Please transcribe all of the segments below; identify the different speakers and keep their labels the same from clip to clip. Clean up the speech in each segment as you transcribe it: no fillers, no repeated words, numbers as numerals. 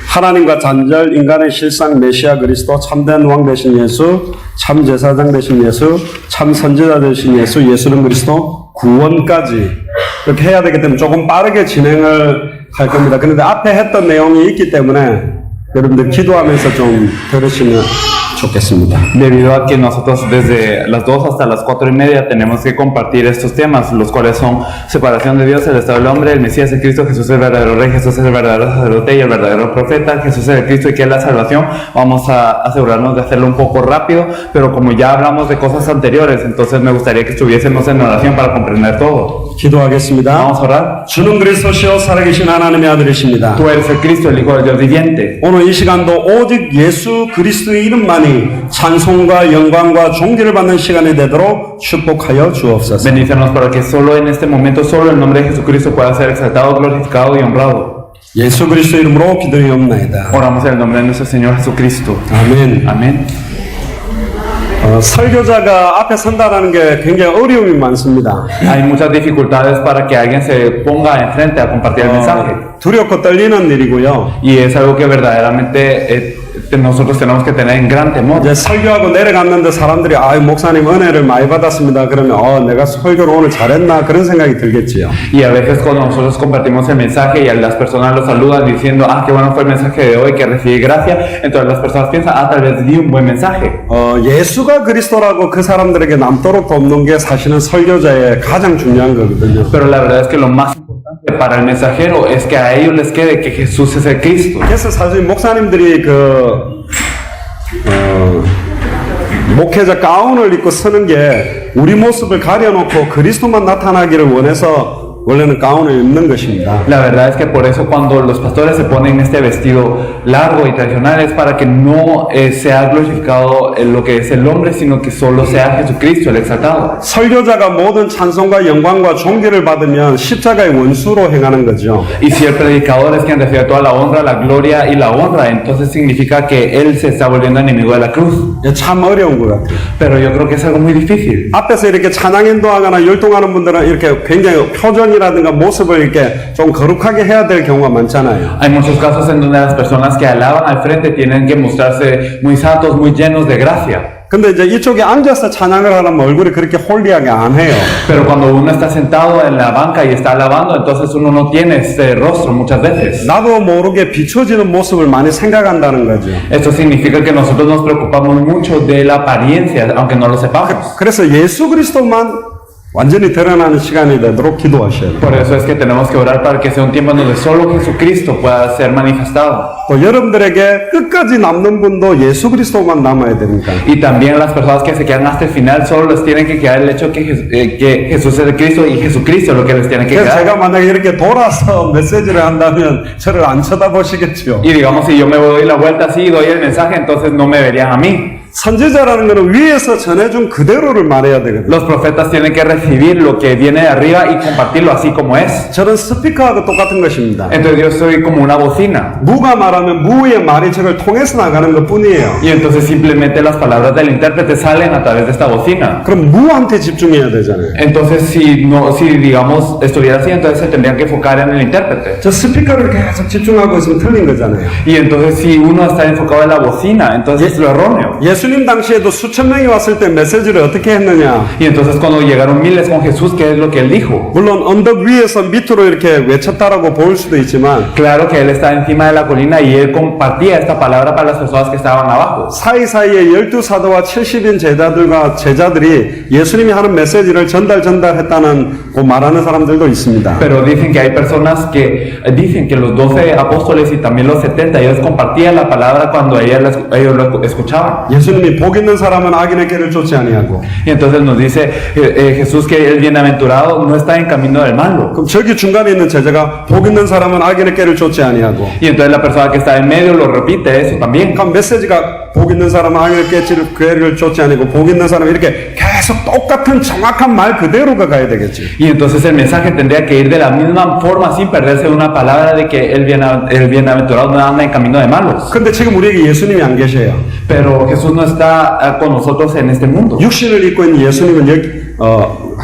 Speaker 1: 하나님과 단절, 인간의 실상 메시아 그리스도, 참된 왕 되신 예수, 참 제사장 되신 예수, 참 선지자 되신 예수, 예수는 그리스도, 구원까지 그렇게 해야 되기 때문에 조금 빠르게 진행을 할 겁니다. 그런데 앞에 했던 내용이 있기 때문에 여러분들 기도하면서 좀 들으시면 좋겠습니다.
Speaker 2: Debido a que nosotros desde las 2 hasta las 4:30 tenemos que compartir estos temas, los cuales son separación de Dios, el Estado del hombre, el Mesías, el Cristo, Jesús es el verdadero Rey, Jesús es el verdadero sacerdote y el verdadero profeta, Jesús es el Cristo y que es la salvación. Vamos a asegurarnos de hacerlo un poco rápido, pero como ya hablamos de cosas anteriores, entonces me gustaría que estuviésemos en oración para comprender todo.
Speaker 1: 기도하겠습니다.
Speaker 2: Vamos a orar.
Speaker 1: 주는 그리스도시요 살아계신 하나님의 아들이십니다.
Speaker 2: Tú eres el Cristo, el Hijo del Dios viviente.
Speaker 1: 오늘 이 시간도 오직 예수 그리스도의 이름만이 찬송과 영광과 존귀를 받는 시간이 되도록 축복하여 주옵소서.
Speaker 2: Bendícenos para que solo en este momento, solo el nombre de Jesucristo pueda ser exaltado, glorificado y honrado.
Speaker 1: 예수 그리스도 이름으로 기도하옵나이다.
Speaker 2: Oramos en el nombre de nuestro Señor Jesucristo.
Speaker 1: 아멘.
Speaker 2: Amén.
Speaker 1: 설교자가 앞에 선다라는 게 굉장히 어려움이 많습니다.
Speaker 2: Hay muchas dificultades para que alguien se ponga enfrente a compartir el mensaje.
Speaker 1: 두렵고 떨리는 일이고요.
Speaker 2: Y es algo que verdaderamente nosotros tenemos que tener en gran temor.
Speaker 1: 이제 설교하고 내려갔는데 사람들이 목사님 은혜를 많이 받았습니다. 그러면 내가 설교를 오늘 잘했나 그런 생각이 들겠지요.
Speaker 2: Y a veces cuando nosotros compartimos el mensaje y las personas lo saludan diciendo, qué bueno fue el mensaje de hoy, que recibí gracia, entonces las personas piensan, tal vez di un buen mensaje.
Speaker 1: 예수가 그리스도라고 그 사람들에게 남도록 돕는 게 사실은 설교자의 가장 중요한 거거든요.
Speaker 2: Pero la verdad es que lo más importante para el mensajero es que a ellos les quede que Jesús es el Cristo.
Speaker 1: 그래서 사실 목사님들이 목회자 가운을 입고 서는 게 우리 모습을 가려놓고 그리스도만 나타나기를 원해서 원래는 가운을 입는 것입니다.
Speaker 2: La verdad es que por eso cuando los pastores se ponen este vestido largo y tradicional es para que no sea glorificado lo que es el hombre, sino que solo sea Jesucristo el exaltado.
Speaker 1: 설교자가 모든 찬송과 영광과 존귀를 받으면 십자가의 원수로 행하는 거죠.
Speaker 2: Y si el predicador es quien recibe toda la honra, la gloria y la honra, entonces significa que él se está volviendo enemigo de la cruz.
Speaker 1: 참 어려운 것 같아요.
Speaker 2: Pero yo creo que es algo muy difícil.
Speaker 1: 앞에서 이렇게 찬양 인도하거나 열동하는 분들은 이렇게 굉장히 표정이라든가 모습을 이렇게 좀 거룩하게 해야 될 경우가 많잖아요.
Speaker 2: Hay muchos casos en donde las personas que alaban al frente tienen que mostrarse muy santos, muy llenos de gracia.
Speaker 1: 근데 이제 이쪽에 앉아서 찬양을 하려면 얼굴이 그렇게 홀리하게 안 해요.
Speaker 2: Pero cuando uno está sentado en la banca y está alabando, entonces uno no tiene este rostro muchas veces.
Speaker 1: 나도 모르게 비춰지는 모습을 많이 생각한다는 거죠.
Speaker 2: Esto significa que nosotros nos preocupamos mucho de la apariencia, aunque no lo sepamos.
Speaker 1: 그래서 예수 그리스도만 완전히 드러나는 시간이 되도록 기도하셔야 돼요.
Speaker 2: Por eso es que tenemos que orar para que sea un tiempo en donde solo Jesucristo pueda ser manifestado.
Speaker 1: 또 여러분들에게 끝까지 남는 분도 예수 그리스도만 남아야 됩니다.
Speaker 2: Y también las personas que se quedan hasta el final solo les tiene que quedar el hecho que Jesús es el Cristo y Jesucristo es lo que les tiene que
Speaker 1: 그래서
Speaker 2: quedar.
Speaker 1: 제가 만약에 이렇게 돌아서 메시지를 한다면 저를 안 쳐다보시겠죠.
Speaker 2: Y digamos si yo me doy la vuelta así y doy el mensaje, entonces no me verían a mí.
Speaker 1: 선지자라는 것은 위에서 전해준 그대로를 말해야 되거든요.
Speaker 2: Los profetas tienen que recibir lo que viene de arriba y compartirlo así como es.
Speaker 1: 저는 스피커하고 똑같은 것입니다.
Speaker 2: Entonces yo soy como una bocina.
Speaker 1: 무가 말하면 무의 말이 저를 통해서 나가는 것 뿐이에요.
Speaker 2: Y entonces simplemente las palabras del intérprete salen a través de esta bocina.
Speaker 1: 그럼 무한테 집중해야 되잖아요.
Speaker 2: Entonces si digamos estuviera así, entonces se tendrían que enfocar en el intérprete.
Speaker 1: 저 스피커를 계속 집중하고 있으면 틀린 거잖아요.
Speaker 2: Y entonces si uno está enfocado en la bocina, entonces es lo erróneo.
Speaker 1: 예수님 당시에도 수천 명이 왔을 때 메시지를 어떻게 했느냐?
Speaker 2: Y entonces cuando llegaron miles con Jesús, ¿qué es lo que él dijo?
Speaker 1: 물론 언덕 위에서 밑으로 이렇게 외쳤다라고 보일 수도 있지만
Speaker 2: Claro que él está encima de la colina y él compartía esta palabra para las personas que estaban abajo.
Speaker 1: 사이사이에 12사도와 70인 제자들이 예수님이 하는 메시지를 전달했다는 그 말하는 사람들도 있습니다.
Speaker 2: Pero dicen que hay personas que dicen que los 12 apóstoles y también los 70 ellos compartían la palabra cuando ellos lo escuchaban.
Speaker 1: 예수님이 복 있는 사람은 악인의 길을 쫓지 아니하고.
Speaker 2: Y entonces nos dice Jesús que el bienaventurado no está en camino del malo.
Speaker 1: 그럼 저기 중간에 있는 제자가 복 있는 사람은 악인의 길을 쫓지 아니하고.
Speaker 2: Y entonces la persona que está en medio lo repite eso también.
Speaker 1: 그럼 메시지가 복 있는 사람은 악인의 길을 쫓지 아니고 복 있는 사람은 이렇게 계속 똑같은 정확한 말 그대로가 가야 되겠지.
Speaker 2: Y entonces el mensaje tendría que ir de la misma forma sin perderse una palabra de que el bienaventurado no anda en camino de malos.
Speaker 1: 근데 지금 우리에게 예수님이 안 계셔요.
Speaker 2: Pero Jesús no está con nosotros en este mundo.
Speaker 1: 육신을 입고 있는 예수님은 여기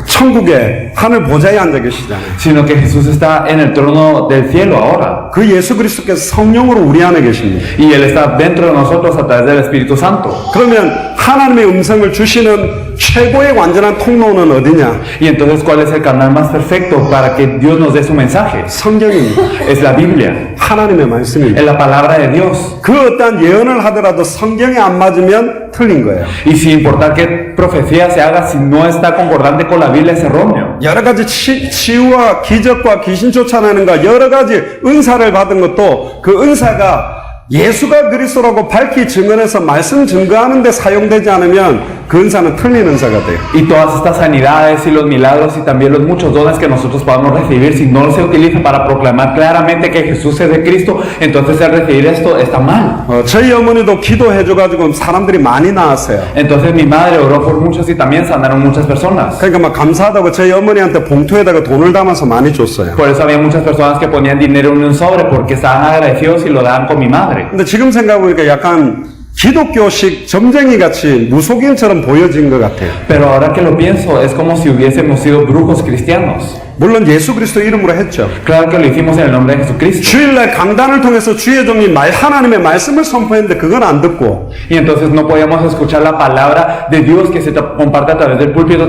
Speaker 1: 천국에 하늘 보좌에 앉아 계시잖아요.
Speaker 2: sino que Jesús está en el trono del cielo ahora.
Speaker 1: 그 예수 그리스도께서 성령으로 우리 안에 계십니다.
Speaker 2: Y Él está dentro de nosotros a través del Espíritu Santo.
Speaker 1: 그러면 하나님의 음성을 주시는 최고의 완전한 통로는 어디냐?
Speaker 2: Y entonces, ¿cuál es el canal más perfecto para que Dios nos dé su mensaje?
Speaker 1: 성경입니다.
Speaker 2: Es la Biblia,
Speaker 1: 하나님의 말씀입니다.
Speaker 2: es la palabra de Dios.
Speaker 1: 그 어떠한 예언을 하더라도 성경에 안 맞으면 틀린 거예요.
Speaker 2: Y sin importar qué profecía se haga, si no está concordante con la Biblia, es erróneo.
Speaker 1: 여러 가지 치유와 기적과 귀신 쫓아내는가 여러 가지 은사를 받은 것도 그 은사가 예수가 그리스도라고 밝히 증언해서 말씀 증거하는 데 사용되지 않으면 그 은사는 틀린 은사가 돼요.
Speaker 2: Y todas estas sanidades y los milagros y también los muchos dones que nosotros podamos recibir, si no se utiliza para proclamar claramente que Jesús es de Cristo, entonces el recibir esto está mal.
Speaker 1: 저희 어머니도 기도해줘가지고 사람들이 많이 나왔어요.
Speaker 2: Entonces mi madre oró por muchos y también sanaron muchas personas.
Speaker 1: 그러니까 막 감사하다고 저희 어머니한테 봉투에다가 돈을 담아서 많이 줬어요.
Speaker 2: Por eso había muchas personas que ponían dinero en un sobre porque estaban agradecidos y lo daban con mi madre.
Speaker 1: 근데 지금 생각해보니까 약간 기독교식 점쟁이 같이 무속인처럼 보여진 것 같아요.
Speaker 2: Pero ahora que lo pienso, es como si hubiésemos sido brujos cristianos.
Speaker 1: 물론 예수 그리스도 이름으로 했죠.
Speaker 2: Claro que lo hicimos en el nombre de Jesucristo.
Speaker 1: 주일날 강단을 통해서 주의 종이 하나님의 말씀을 선포했는데 그건 안 듣고
Speaker 2: Y entonces no podíamos escuchar la palabra de Dios que se comparte a través del púlpito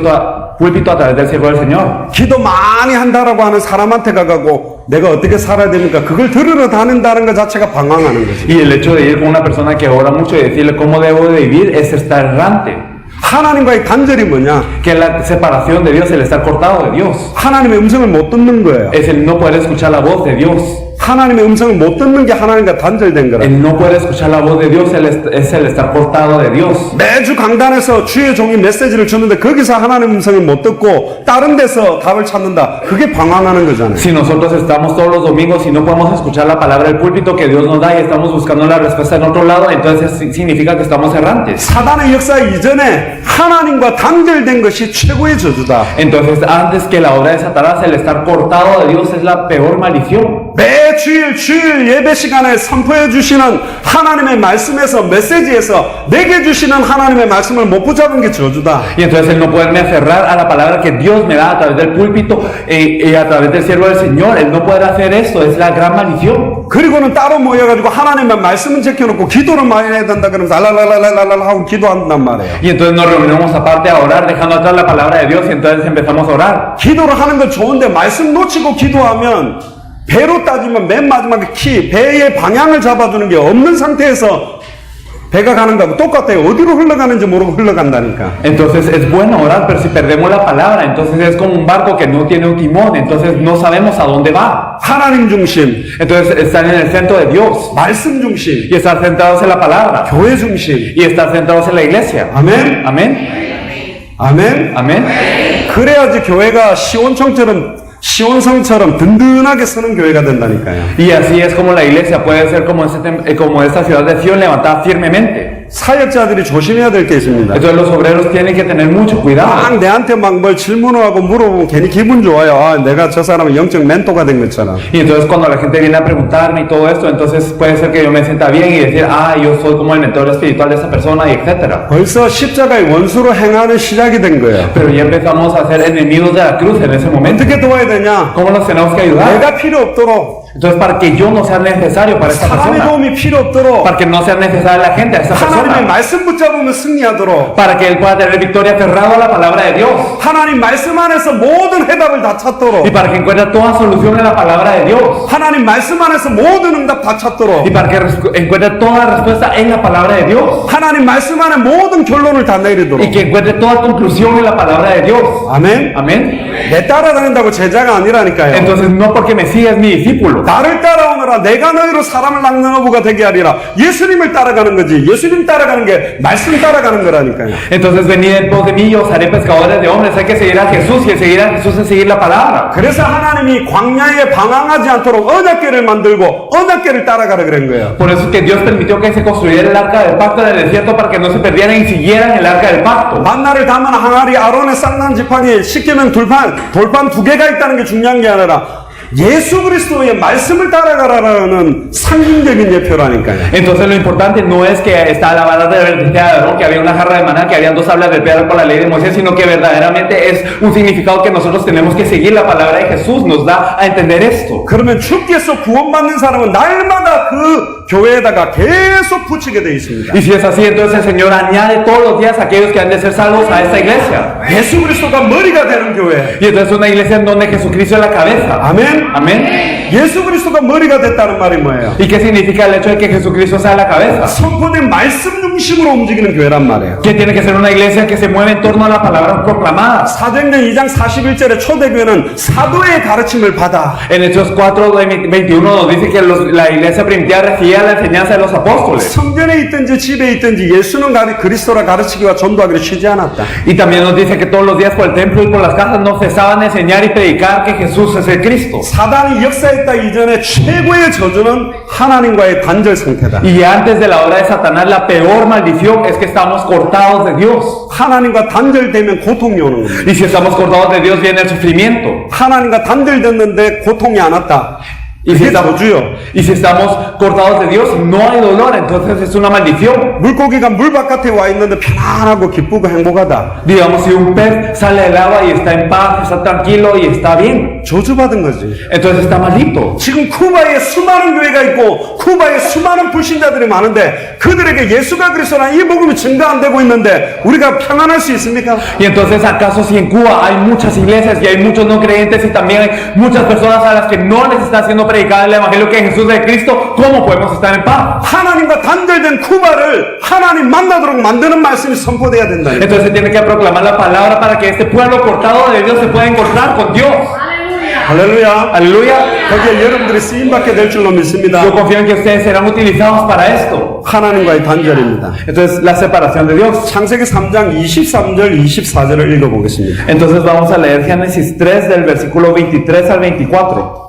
Speaker 2: a través del siervo del Señor.
Speaker 1: 기도 많이 한다라고 하는 사람한테 가가고 내가 어떻게 살아야 됩니까? 그걸 들으러 다닌다는 것 자체가 방황하는 거지.
Speaker 2: Y el hecho de ir con una persona que ora mucho y decirle cómo debo de vivir es estar errante.
Speaker 1: 하나님과의 단절이 뭐냐?
Speaker 2: Que es la separación de Dios, el estar cortado de Dios.
Speaker 1: 하나님의 음성을 못 듣는 거예요.
Speaker 2: Es el no poder escuchar la voz de Dios.
Speaker 1: 하나님의 음성을 못 듣는 게 하나님과 단절된 거라.
Speaker 2: El no poder escuchar la voz de Dios es el estar cortado de Dios.
Speaker 1: 매주 강단에서 주의 종이 메시지를 주는데 거기서 하나님의 음성을 못 듣고 다른 데서 답을 찾는다. 그게 방황하는 거잖아요.
Speaker 2: Si nosotros estamos todos los domingos y no podemos escuchar la palabra del púlpito que Dios nos da y estamos buscando la respuesta en otro lado, entonces significa que estamos errantes.
Speaker 1: 사단의 역사 이전에 하나님과 단절된 것이 최고의 저주다.
Speaker 2: Entonces, antes que la obra de Satanás, el estar cortado de Dios es la peor maldición.
Speaker 1: 매 주일 예배 시간에 선포해 주시는 하나님의 말씀에서 메시지에서 내게 주시는 하나님의 말씀을 못 붙잡은 게 저주다.
Speaker 2: Y entonces el no poderme aferrar a la palabra que Dios me da a través del púlpito y a través del siervo del Señor, el no poder hacer esto es la gran maldición.
Speaker 1: 그리고는 따로 모여가지고 하나님의 말씀은 제껴놓고 기도를 많이 해야 된다 그러면서 알랄랄랄랄랄 하고 기도한단 말이에요.
Speaker 2: Y entonces nos reunimos aparte a orar, dejando atrás la palabra de Dios y entonces empezamos a orar.
Speaker 1: 기도를 하는 건 좋은데 말씀 놓치고 기도하면 배로 따지면 맨 마지막에 배의 방향을 잡아주는 게 없는 상태에서 배가 가는 거하고 똑같아요. 어디로 흘러가는지 모르고 흘러간다니까.
Speaker 2: Entonces es bueno orar, pero si perdemos la palabra, entonces es como un barco que no tiene un timón, entonces no sabemos a dónde va.
Speaker 1: 하나님 중심,
Speaker 2: Entonces están en el centro de Dios
Speaker 1: 말씀 중심,
Speaker 2: y estar centrados en la palabra
Speaker 1: 교회 중심.
Speaker 2: y estar centrados en la iglesia.
Speaker 1: 아멘.
Speaker 2: Amén.
Speaker 1: 아멘.
Speaker 2: Amén.
Speaker 1: 그래야지 교회가 시온성처럼 든든하게 서는 교회가 된다니까요.
Speaker 2: Y así es como la iglesia puede ser como esta ciudad de Sion levantada firmemente.
Speaker 1: 사역자들이 조심해야 될 게 있습니다.
Speaker 2: Entonces los obreros tienen que tener mucho cuidado.
Speaker 1: 막 내한테 막 뭘 질문을 하고 물어보면 괜히 기분 좋아요. 아, 내가 저 사람은 영적 멘토가 된 것처럼.
Speaker 2: Y entonces cuando la gente viene a preguntarme y todo esto, entonces puede ser que yo me sienta bien y decir, yo soy como el mentor espiritual de esa persona y etcétera.
Speaker 1: 벌써 십자가의 원수로 행하는 시작이 된 거예요.
Speaker 2: Pero ya empezamos a ser enemigos de la cruz en ese momento.
Speaker 1: 어떻게 도와야 되냐?
Speaker 2: ¿Cómo nos tenemos que ayudar?
Speaker 1: 내가 필요 없도록,
Speaker 2: Entonces para que yo no sea necesario para esta
Speaker 1: 사람의
Speaker 2: persona,
Speaker 1: 도움이 필요 없도록,
Speaker 2: para que no sea necesaria la gente a esta
Speaker 1: 하나님의
Speaker 2: persona,
Speaker 1: 말씀 붙잡으면 승리하도록,
Speaker 2: para que él pueda tener victoria aferrado a la palabra de Dios
Speaker 1: 하나님 말씀 안에서 모든 해답을 다 찾도록,
Speaker 2: y para que encuentre toda solución en la palabra de Dios
Speaker 1: 하나님 말씀 안에서 모든 응답 다 찾도록,
Speaker 2: y para que encuentre toda respuesta en la palabra de Dios
Speaker 1: 하나님 말씀 안에 모든 결론을 다 내리도록.
Speaker 2: y que encuentre toda conclusión en la palabra de Dios.
Speaker 1: 아멘.
Speaker 2: Amén.
Speaker 1: 내 따라다닌다고 제자가 아니라니까요.
Speaker 2: Entonces no porque me sigas mi discípulo,
Speaker 1: 나를 따라오느라 내가 너희로 사람을 낚는 어부가 되게 하리라. 예수님을 따라가는 거지. 예수님 따라가는 게 말씀 따라가는 거라니까요.
Speaker 2: entonces venid en pos de mí y os haré pescadores de hombres. Hay que seguir a Jesús y el seguir a Jesús es seguir la palabra.
Speaker 1: 그래서 하나님이 광야에 방황하지 않도록 언약궤를 만들고 언약궤를 따라가라 그런 거예요.
Speaker 2: Por eso es que Dios permitió que se construyera el arca del pacto en el desierto para que no se perdieran y siguieran el arca del pacto.
Speaker 1: 만나를 담은 항아리 아론의 쌍난 지팡이 십계명 돌판 2개가 있다는 게 중요한 게 아니라 예수 그리스도의 말씀을 따라가라는 상징적인 예표라니까요.
Speaker 2: Entonces lo importante no es que está la vara de Aarón, que había una jarra de maná, que habían dos tablas de piedra con la ley de Moisés, sino que verdaderamente es un significado que nosotros tenemos que seguir. La palabra de Jesús nos da a entender esto.
Speaker 1: 그러면 주께서 구원받는 사람은 날마다 그 교회에다가 계속 붙이게 돼 있습니다.
Speaker 2: Y si es así, entonces el Señor añade todos los días a aquellos que han de ser salvos a esta iglesia.
Speaker 1: 예수 그리스도가 머리가 되는 교회.
Speaker 2: Y entonces una iglesia en donde Jesucristo es la cabeza.
Speaker 1: 아멘.
Speaker 2: Amén.
Speaker 1: 예수 그리스도가 머리가 됐다는 말이 뭐예요?
Speaker 2: ¿Y qué significa el hecho de que Jesucristo sea la cabeza?
Speaker 1: 선포된 말씀 중심으로 움직이는 교회란 말이에요.
Speaker 2: Que tiene que ser una iglesia que se mueve en torno a la palabra proclamada.
Speaker 1: 사도행전 2장 41절에 초대교회는 사도의 가르침을 받아.
Speaker 2: En Hechos 4:21 nos dice que la iglesia primitiva recibía la enseñanza de los apóstoles.
Speaker 1: 성전에 있든지 집에 있든지 예수는 그리스도라 가르치기와 전도하기를 쉬지 않았다.
Speaker 2: Y también nos dice que todos los días por el templo y por las casas no cesaban de enseñar y predicar que Jesús es el Cristo.
Speaker 1: 사단이 역사했다 이전에 최고의 저주는 하나님과의 단절 상태다.
Speaker 2: Y antes de la hora de Satanás, la peor maldición es que estamos cortados de Dios.
Speaker 1: 하나님과 단절되면 고통이 오는 겁니다.
Speaker 2: Y si estamos cortados de Dios, viene el sufrimiento.
Speaker 1: 하나님과 단절됐는데 고통이 안 왔다.
Speaker 2: Y si,
Speaker 1: 이게
Speaker 2: estamos,
Speaker 1: 저주요.
Speaker 2: y si estamos cortados de Dios, no hay dolor, entonces es una maldición.
Speaker 1: 물고기가 물 바깥에 와 있는데 편안하고 기쁘고 행복하다.
Speaker 2: Digamos, si un pez sale del agua y está en paz, está tranquilo y está bien,
Speaker 1: 저주받은 거지.
Speaker 2: entonces está maldito.
Speaker 1: 지금 쿠바에 수많은 교회가 있고 쿠바에 수많은 불신자들이 많은데 그들에게 예수가 그리스도라는 이 복음이 증가 안 되고 있는데 우리가 평안할 수 있습니까?
Speaker 2: Y entonces, ¿acaso si en Cuba hay muchas iglesias y hay muchos no creyentes y también hay muchas personas a las que no les está haciendo predicar el evangelio que Jesús es Cristo, ¿cómo podemos estar en paz?
Speaker 1: 하나님과 단절된 쿠바를 하나님 만나도록 만드는 말씀이 선포돼야 된다.
Speaker 2: Entonces se tiene que proclamar la palabra para que este pueblo cortado de Dios se pueda encontrar con Dios.
Speaker 1: 할렐루야.
Speaker 2: Aleluya.
Speaker 1: 거기에 여러분들이 쓰임받게 될 줄로 믿습니다.
Speaker 2: Yo confío en que ustedes serán utilizados para esto.
Speaker 1: 하나님과의 단절입니다.
Speaker 2: Entonces, la separación de Dios.
Speaker 1: 창세기 3장 23절 24절을 읽어보겠습니다.
Speaker 2: Entonces vamos a leer Génesis 3 del versículo 23 al 24.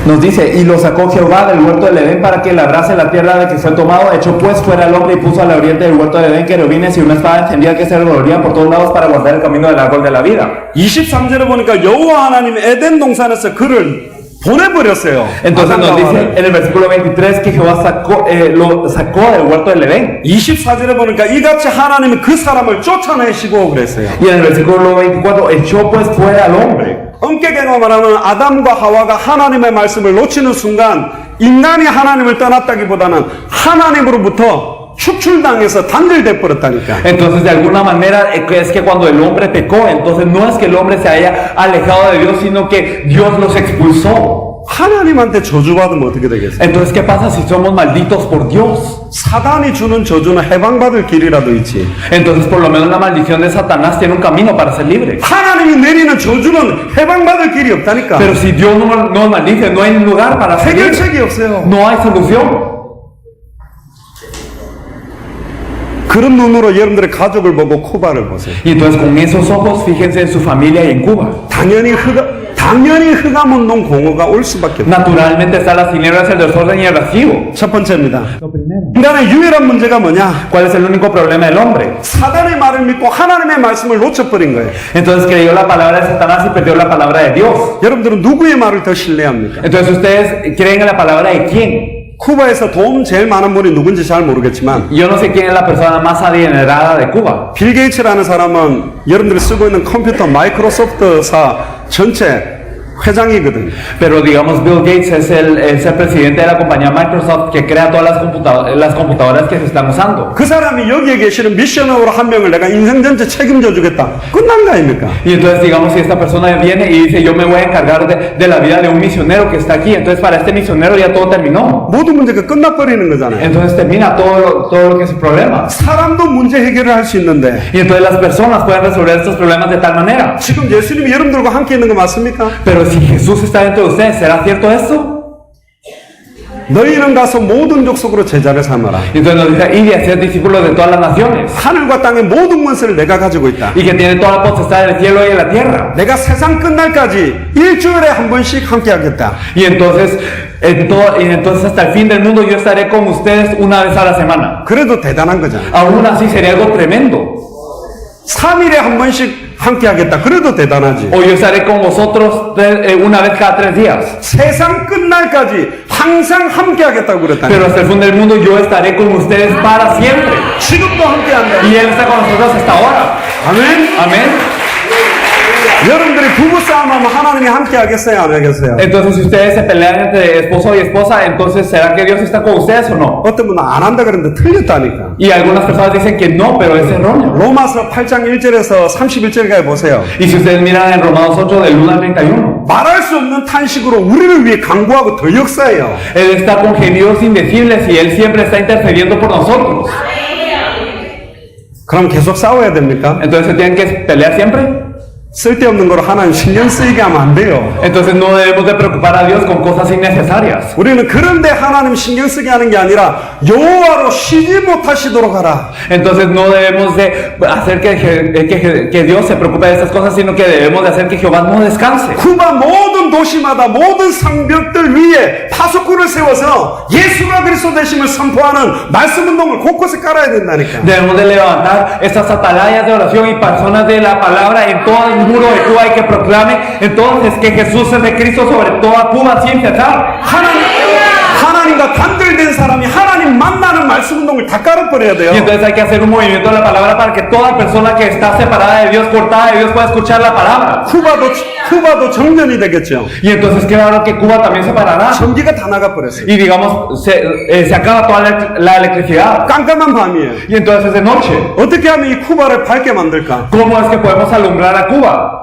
Speaker 2: Nos dice, y lo sacó Jehová del huerto del Edén para que labrase la tierra de que fue tomado, echó pues fuera al hombre y puso al oriente del huerto del Edén querubines y una espada encendida que se revolvía por todos lados para guardar el camino del árbol de la vida.
Speaker 1: 23절에 보니까 여호와 하나님 에덴 동산에서 그를 보내버렸어요.
Speaker 2: Entonces nos dice en el versículo 23 que Jehová lo sacó del huerto del Edén.
Speaker 1: 24절에 보니까 이같이 하나님은 그 사람을 쫓아내시고 그랬어요.
Speaker 2: Y en el versículo 24 echó pues fuera al hombre.
Speaker 1: 엄격하게 말하면 아담과 하와가 하나님의 말씀을 놓치는 순간 인간이 하나님을 떠났다기보다는 하나님으로부터 축출당해서 단절돼 버렸다니까.
Speaker 2: Entonces, de alguna manera, es que cuando el hombre pecó, entonces no es que el hombre se haya alejado de Dios, sino que Dios los expulsó.
Speaker 1: 하나님한테 저주받으면 어떻게 되겠어요?
Speaker 2: Entonces, ¿qué pasa si somos malditos por Dios?
Speaker 1: 사단이 주는 저주는 해방받을 길이라도 있지.
Speaker 2: Entonces, por lo menos la maldición de Satanás tiene un camino para ser libre.
Speaker 1: 하나님이 내리는 저주는 해방받을 길이 없다니까.
Speaker 2: Pero si Dios no nos maldice, no hay lugar para ser libre.
Speaker 1: 해결책이 없어요.
Speaker 2: No hay solución.
Speaker 1: 그런 눈으로 여러분들의 가족을 보고 쿠바를 보세요.
Speaker 2: Y entonces, con esos ojos, fíjense en su familia y en Cuba.
Speaker 1: 당연히 흑암운동 공허가 올 수밖에 없어요.
Speaker 2: Naturalmente están las tinieblas, el desorden y el vacío.
Speaker 1: 첫 번째입니다. 인간의 유일한 문제가 뭐냐?
Speaker 2: ¿Cuál es el único problema del hombre?
Speaker 1: 사단의 말을 믿고 하나님의 말씀을 놓쳐버린 거예요.
Speaker 2: Entonces creyó la palabra de Satanás y perdió la palabra de Dios.
Speaker 1: 여러분들은 누구의 말을 더 신뢰합니까?
Speaker 2: Entonces ustedes creen en la palabra de quién.
Speaker 1: 쿠바에서 돈 제일 많은 분이 누군지 잘 모르겠지만
Speaker 2: Yo no sé quién es la persona más adinerada de Cuba.
Speaker 1: 빌 게이츠라는 사람은 여러분들이 쓰고 있는 컴퓨터 마이크로소프트사 전체 회장이거든요.
Speaker 2: Pero digamos Bill Gates es el presidente de la compañía Microsoft que crea todas las computadoras que se están usando.
Speaker 1: 그 사람이 여기에 계시는 미셔너로 한 명을 내가 인생 전체 책임져 주겠다. 끝난 거 아닙니까?
Speaker 2: Y entonces digamos si esta persona viene y dice yo me voy a encargar de la vida de un misionero que está aquí. Entonces para este misionero ya todo terminó.
Speaker 1: 모든 문제가 끝나버리는 거잖아요.
Speaker 2: Entonces termina todo lo que es el problema.
Speaker 1: 사람도 문제 해결을 할 수 있는데
Speaker 2: Y entonces las personas pueden resolver estos problemas de tal manera.
Speaker 1: 지금 예수님이 여러분들과 함께 있는 거 맞습니까?
Speaker 2: Pero si Jesús está dentro de ustedes, ¿será cierto esto?
Speaker 1: 너희는 가서 모든 족속으로 제자를 삼아라.
Speaker 2: Y entonces nos dice, ir y hacer discípulos de todas las naciones.
Speaker 1: 하늘과 땅의 모든 권세를 내가 가지고 있다.
Speaker 2: Y que tiene toda la potestad del cielo y de la tierra.
Speaker 1: 내가 세상 끝날까지 일주일에 한 번씩 함께 하겠다.
Speaker 2: Y entonces hasta el fin del mundo yo estaré con ustedes una vez a la semana.
Speaker 1: 그래도 대단한 거잖아.
Speaker 2: Aún así sería algo tremendo.
Speaker 1: 3일에 한 번씩 함께 하겠다. 그래도 대단하지.
Speaker 2: O yo estaré con vosotros una vez cada 3 días.
Speaker 1: 세상 끝날까지 항상 함께 하겠다고 그랬다니.
Speaker 2: Pero hasta el fin del mundo yo estaré con ustedes para siempre.
Speaker 1: 지금도 함께 한다.
Speaker 2: Y Él está con nosotros hasta ahora.
Speaker 1: 아멘.
Speaker 2: Amén.
Speaker 1: 여러분들이 부부싸움하면 하나님이 함께 하겠어요? 안 하겠어요?
Speaker 2: Entonces, si ustedes se pelean entre esposo y esposa, entonces ¿será que Dios está con ustedes o no?
Speaker 1: 어떤 분은 안 한다 그러는데 틀렸다니까.
Speaker 2: Y algunas personas dicen que no, pero es erróneo.
Speaker 1: 로마서 8장 1절에서 31절까지 보세요.
Speaker 2: Y si ustedes miran en Romanos 8 del 1 al 31,
Speaker 1: 말할 수 없는 탄식으로 우리를 위해 간구하고 더 역사해요.
Speaker 2: Él está con gemidos indecibles y Él siempre está intercediendo por nosotros.
Speaker 1: 그럼 계속 싸워야 됩니까?
Speaker 2: Entonces, ¿se tienen que pelear siempre?
Speaker 1: 쓸데없는 거로 하나님 신경 쓰이게 하면 안 돼요.
Speaker 2: Entonces no debemos de preocupar a Dios con cosas innecesarias.
Speaker 1: 우리는 그런데 하나님 신경 쓰게 하는 게 아니라 여호와로 쉬지 못하시도록 하라.
Speaker 2: Entonces no debemos de hacer que Dios se preocupe de estas cosas, sino que debemos de hacer que Jehová no descanse.
Speaker 1: 쿠바 모든 도시마다 모든 성벽들 위에 파수꾼을 세워서 예수가 그리스도 되심을 선포하는 말씀 운동을 곳곳에 깔아야 된다니까.
Speaker 2: Debemos de levantar estas atalayas de oración y personas de la palabra en todo el muro de Cuba y que proclame entonces que Jesús es de Cristo sobre toda Cuba sin cesar.
Speaker 1: 하나님과 단절된 사람이 하나님 만나는 말씀 운동을 다 깔아버려야 돼요.
Speaker 2: Y entonces hay que hacer un movimiento de la palabra para que toda persona que está separada de Dios, cortada de Dios, pueda escuchar la palabra.
Speaker 1: 쿠바도 정전이 되겠죠.
Speaker 2: Y entonces claro que Cuba también se parará.
Speaker 1: 전기가 다 나가버렸어요.
Speaker 2: Y digamos, se acaba toda la electricidad.
Speaker 1: 깜깜한 밤이에요.
Speaker 2: Y entonces es de noche.
Speaker 1: 어떻게 하면 이 쿠바를 밝게 만들까?
Speaker 2: ¿Cómo es que podemos alumbrar a Cuba?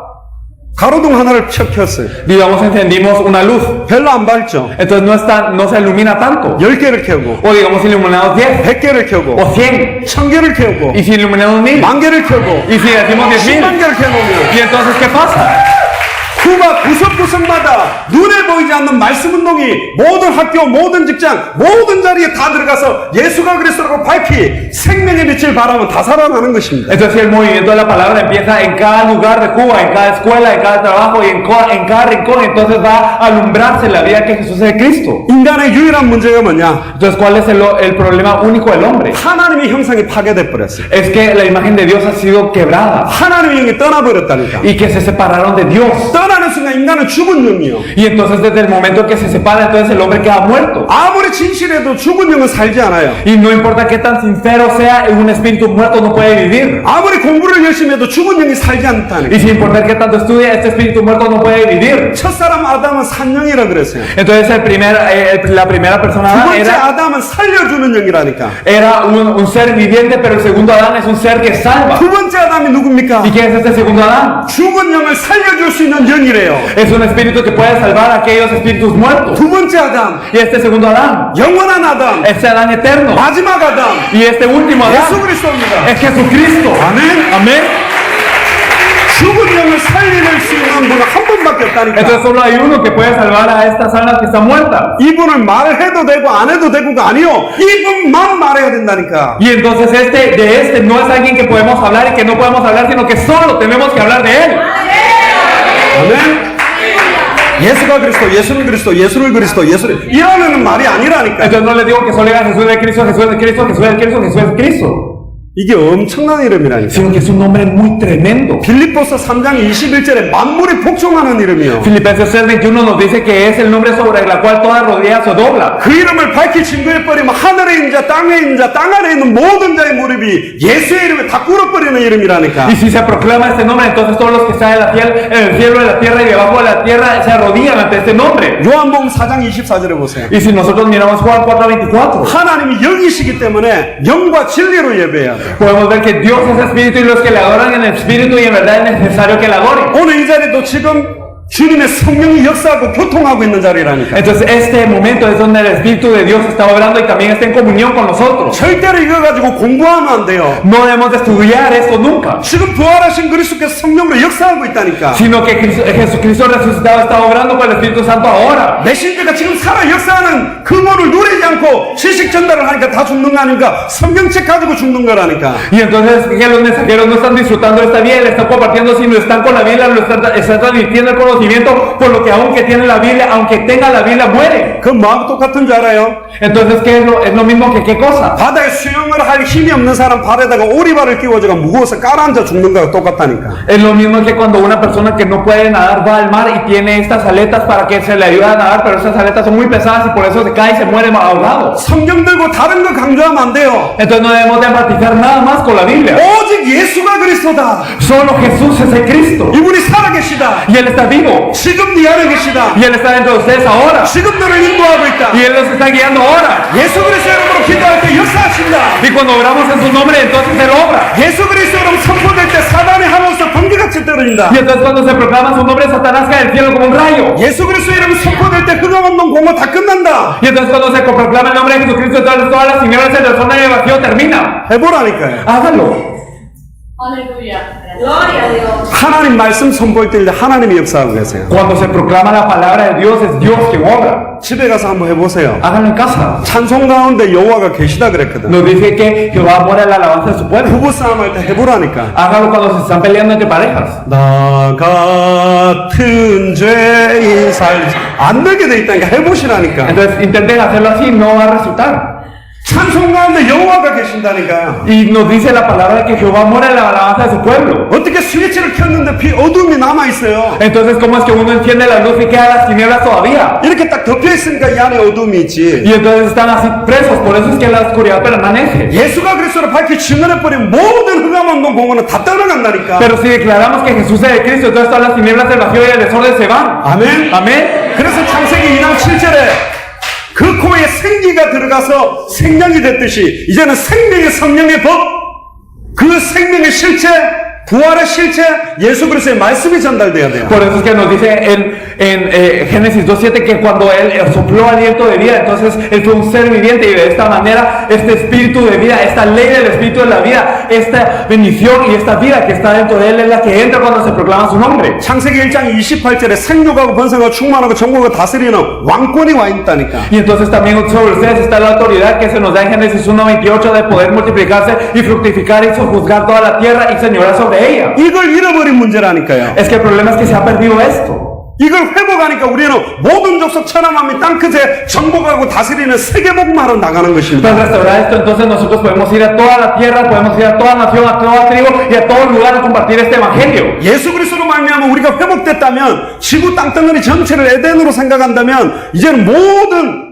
Speaker 1: 가로등 하나를 척 켰어요.
Speaker 2: Digamos, encendimos una luz.
Speaker 1: 별로 안 밝죠.
Speaker 2: Entonces no se ilumina tanto.
Speaker 1: 10개를 켜고
Speaker 2: O digamos, iluminamos 10
Speaker 1: 100개를 켜고
Speaker 2: o 100.
Speaker 1: 1000개를 켜고
Speaker 2: Y si iluminamos 1000.
Speaker 1: 만개를 켜고
Speaker 2: Y si decimos 10,000.
Speaker 1: 10만 개를 켜놓으면
Speaker 2: Y entonces, ¿qué pasa?
Speaker 1: 쿠바 구석구석마다 눈에 보이지 않는 말씀 운동이 모든 학교, 모든 직장, 모든 자리에 다 들어가서 예수가 그리스도라고 밝히 생명의 빛을 바라면 다 살아나는 것입니다.
Speaker 2: Entonces el movimiento de la palabra empieza en cada lugar de Cuba, en cada escuela, en cada trabajo y en cada rincón. Entonces va a alumbrarse la vida que Jesús es de Cristo.
Speaker 1: 인간의 유일한 문제가 뭐냐?
Speaker 2: Entonces, ¿cuál es el problema único del hombre?
Speaker 1: 하나님의 형상이 파괴돼 버렸어요.
Speaker 2: Es que la imagen de Dios ha sido quebrada
Speaker 1: 하나님의 영이 떠나버렸다니까.
Speaker 2: y que se separaron de Dios.
Speaker 1: 떠나는 순간 인간은 죽은 영이요.
Speaker 2: Y entonces desde el momento que se separa, entonces el hombre queda muerto.
Speaker 1: 아무리 진실해도 죽은 영은 살지 않아요.
Speaker 2: Y no importa qué tan sincero sea, un espíritu muerto no puede vivir.
Speaker 1: 아무리 공부를 열심히 해도 죽은 영이 살지 않다니까.
Speaker 2: Y sin importar qué tanto estudia, este espíritu muerto no puede vivir.
Speaker 1: 첫사람 아담은 산영이라 그랬어요.
Speaker 2: Entonces la primera persona
Speaker 1: 두
Speaker 2: Adán
Speaker 1: 번째 아담은 살려주는 영이라니까.
Speaker 2: era un ser viviente, pero el segundo Adán es un ser que salva.
Speaker 1: 두 번째 아담이 누굽니까?
Speaker 2: ¿Y quién es este segundo Adán?
Speaker 1: 죽은 영을 살려줄 수 있는 영이래요.
Speaker 2: Es un espíritu que puede salvar a aquellos espíritus muertos.
Speaker 1: 두 번째 아담,
Speaker 2: Y este segundo Adán,
Speaker 1: 영원한 아담,
Speaker 2: este Adán eterno.
Speaker 1: 마지막 아담,
Speaker 2: Y este último
Speaker 1: 예수
Speaker 2: Adán
Speaker 1: 그리스도입니다.
Speaker 2: es Jesucristo.
Speaker 1: 아멘.
Speaker 2: Amén.
Speaker 1: 죽은 영을 살릴 수 있는 분은 한 분밖에 없다니까.
Speaker 2: Entonces solo hay uno que puede salvar a estas almas que están muertas.
Speaker 1: 이분을 말해도 되고 안 해도 되고가 아니요. 이분만 말해야 된다니까.
Speaker 2: Y entonces de este no es alguien que podemos hablar y que no podemos hablar, sino que solo tenemos que hablar de él.
Speaker 1: 아멘. 예수가 그리스도, 예수는 그리스도, 예수를 그리스도, 예수를 이러는 말이 아니라니까.
Speaker 2: Entonces no les digo que solo digan Jesús de Cristo, Jesús de Cristo, Jesús de Cristo, Jesús de Cristo.
Speaker 1: 이게 엄청난 이름이라니까.
Speaker 2: Sino que es un nombre muy tremendo.
Speaker 1: 빌립보서 3장 21절에 만물이 복종하는 이름이요.
Speaker 2: Filipenses 3:21 nos dice que es el nombre sobre la cual toda rodilla se dobla.
Speaker 1: 그 이름을 밝히 증거해버리면 하늘에 있는 자, 땅에 있는 자, 땅 아래에 있는 모든 자의 무릎이 예수의 이름에 다 꿇어버리는 이름이라니까.
Speaker 2: Y si se proclama este nombre, entonces todos los que están en el cielo, en la tierra y debajo de la tierra se arrodillan ante este nombre.
Speaker 1: 요한복음 4장 24절에 보세요.
Speaker 2: Y si nosotros miramos Juan 4:24,
Speaker 1: 하나님이 영이시기 때문에 영과 진리로 예배해야 돼.
Speaker 2: podemos ver que Dios es espíritu y los que le adoran en espíritu y en verdad es necesario que le adoren.
Speaker 1: 오늘 이 자리도 지금 주님의 성령이 역사하고 교통하고 있는 자리라니까.
Speaker 2: Entonces este momento es donde el Espíritu de Dios está obrando y también está en comunión con nosotros.
Speaker 1: 절대로 이거 가지고 공부하면 안 돼요.
Speaker 2: No debemos de estudiar esto nunca,
Speaker 1: 지금 부활하신 그리스도께서 성령으로 역사하고 있다니까.
Speaker 2: sino que Jesucristo resucitado está obrando con el Espíritu Santo ahora.
Speaker 1: 메신저가 지금 살아 역사하는 근원을 누리지 않고 지식 전달을 하니까 다 죽는 거 아닙니까? 성경책 가지고 죽는 거라니까.
Speaker 2: Y entonces que los mensajeros no están disfrutando esta vida, le están compartiendo, sino están con la Biblia, lo están transmitiendo el conocimiento conocimiento, por lo que aunque tienen la Biblia, aunque tengan la Biblia, mueren.
Speaker 1: 그 마음 똑같은 줄 알아요?
Speaker 2: Entonces, ¿qué es lo mismo que qué cosa?
Speaker 1: 바다에 수영을 할 힘이 없는 사람 발에다가 오리발을 끼워줘가 무거워서 깔아앉아 죽는 거랑 똑같다니까.
Speaker 2: Es lo mismo que cuando una persona que no puede nadar va al mar y tiene estas aletas para que se le ayude a nadar, pero esas aletas son muy pesadas y por eso se cae y se muere ahogado.
Speaker 1: 성경 들고 다른 거 강조하면 안 돼요.
Speaker 2: Entonces no debemos de enfatizar nada más con la Biblia.
Speaker 1: 오직 예수가 그리스도다.
Speaker 2: Solo Jesús es el Cristo.
Speaker 1: 이분이 살아계시다.
Speaker 2: Y Él está vivo.
Speaker 1: 지금 네 안에 계시다.
Speaker 2: Y Él está dentro de ustedes ahora.
Speaker 1: 지금 너를 인도하고 있다.
Speaker 2: Y Él los está guiando ahora.
Speaker 1: 예수 그리스도 이름으로 기도할 때 역사하신다.
Speaker 2: Y cuando oramos en su nombre, entonces Él obra.
Speaker 1: 예수 그리스도 이름 선포될 때 사단이 하늘에서 번개같이 떨어진다.
Speaker 2: Y entonces cuando se proclama su nombre, Satanás cae del cielo como un rayo.
Speaker 1: 예수 그리스도 이름 선포될 때 흑암운동 공모 다 끝난다.
Speaker 2: Y entonces cuando se proclama el nombre de Jesucristo, entonces todas las tinieblas en la zona de vacío termina.
Speaker 1: 해보라니까요.
Speaker 2: Hágalo.
Speaker 3: Aleluya. Gloria a Dios.
Speaker 1: 하나님 말씀 선포할 때 하나님이 역사하고 계세요.
Speaker 2: Cuando se proclama la palabra de Dios, es Dios quien obra.
Speaker 1: 집에 가서 한번 해보세요.
Speaker 2: Háganlo en casa.
Speaker 1: 찬송 가운데 여호와가 계시다 그랬거든.
Speaker 2: Nos dice que Jehová mora en la alabanza de su pueblo.
Speaker 1: 부부 싸움 할 때 해보라니까.
Speaker 2: Hágalo cuando se están peleando entre parejas.
Speaker 1: 나 같은 죄인 안 되게 돼 있다니까. 해보시라니까.
Speaker 2: Entonces intenten hacerlo así, no va a resultar.
Speaker 1: 찬송 가운데 여호와가 계신다니까.
Speaker 2: Y nos dice la palabra que Jehová mora en la alabanza de su pueblo.
Speaker 1: 어떻게 스위치를 켰는데 어둠이 남아있어요.
Speaker 2: Entonces, ¿cómo es que uno enciende la luz y quedan las tinieblas todavía?
Speaker 1: 이렇게 딱 덮여있으니까 이 안에 어둠이 있지.
Speaker 2: Y entonces están así presos, por eso es que la oscuridad permanece.
Speaker 1: 예수가 그리스도를 밝히 증언해버리면 모든 흑암운동 공원은 다 떠나간다니까.
Speaker 2: Pero si declaramos que Jesús es el Cristo, entonces todas las tinieblas del vacío y el desorden se van.
Speaker 1: 아멘.
Speaker 2: Amén.
Speaker 1: 그래서 창세기 2장 7절에 그 코에 생기가 들어가서 생명이 됐듯이 이제는 생명의 성령의 법, 그 생명의 실체, 부활의 실체, 예수 그리스도의 말씀이 전달돼야 돼요.
Speaker 2: Por eso es que nos dice en Génesis 2.7 que cuando Él sopló aliento de vida, entonces Él fue un ser viviente y de esta manera este espíritu de vida, esta ley del espíritu de la vida, esta bendición y esta vida que está dentro de Él es la que entra cuando se proclama su nombre.
Speaker 1: 창세기 1장 28절에 생육하고 번성하고 충만하고 전국을 다스리는 왕권이 와 있다니까.
Speaker 2: Y entonces también sobre ustedes está la autoridad que se nos da en Génesis 1.28 de poder multiplicarse y fructificar y sojuzgar toda la tierra y señorar sobre ella.
Speaker 1: 이걸 잃어버린 문제라니까요.
Speaker 2: Es que el problema es que se ha perdido esto.
Speaker 1: 이걸 회복하니까 우리는 모든 족속 천하만민 땅끝에 정복하고 다스리는 세계복음하러 나가는 것입니다.
Speaker 2: Para restaurar esto, entonces nosotros podemos ir a toda la tierra, podemos ir a toda nación, a toda tribu y a todo lugar a compartir este evangelio.
Speaker 1: 예수 그리스도로 말미암아 우리가 회복됐다면 지구 땅덩어리 전체를 에덴으로 생각한다면 이제는 모든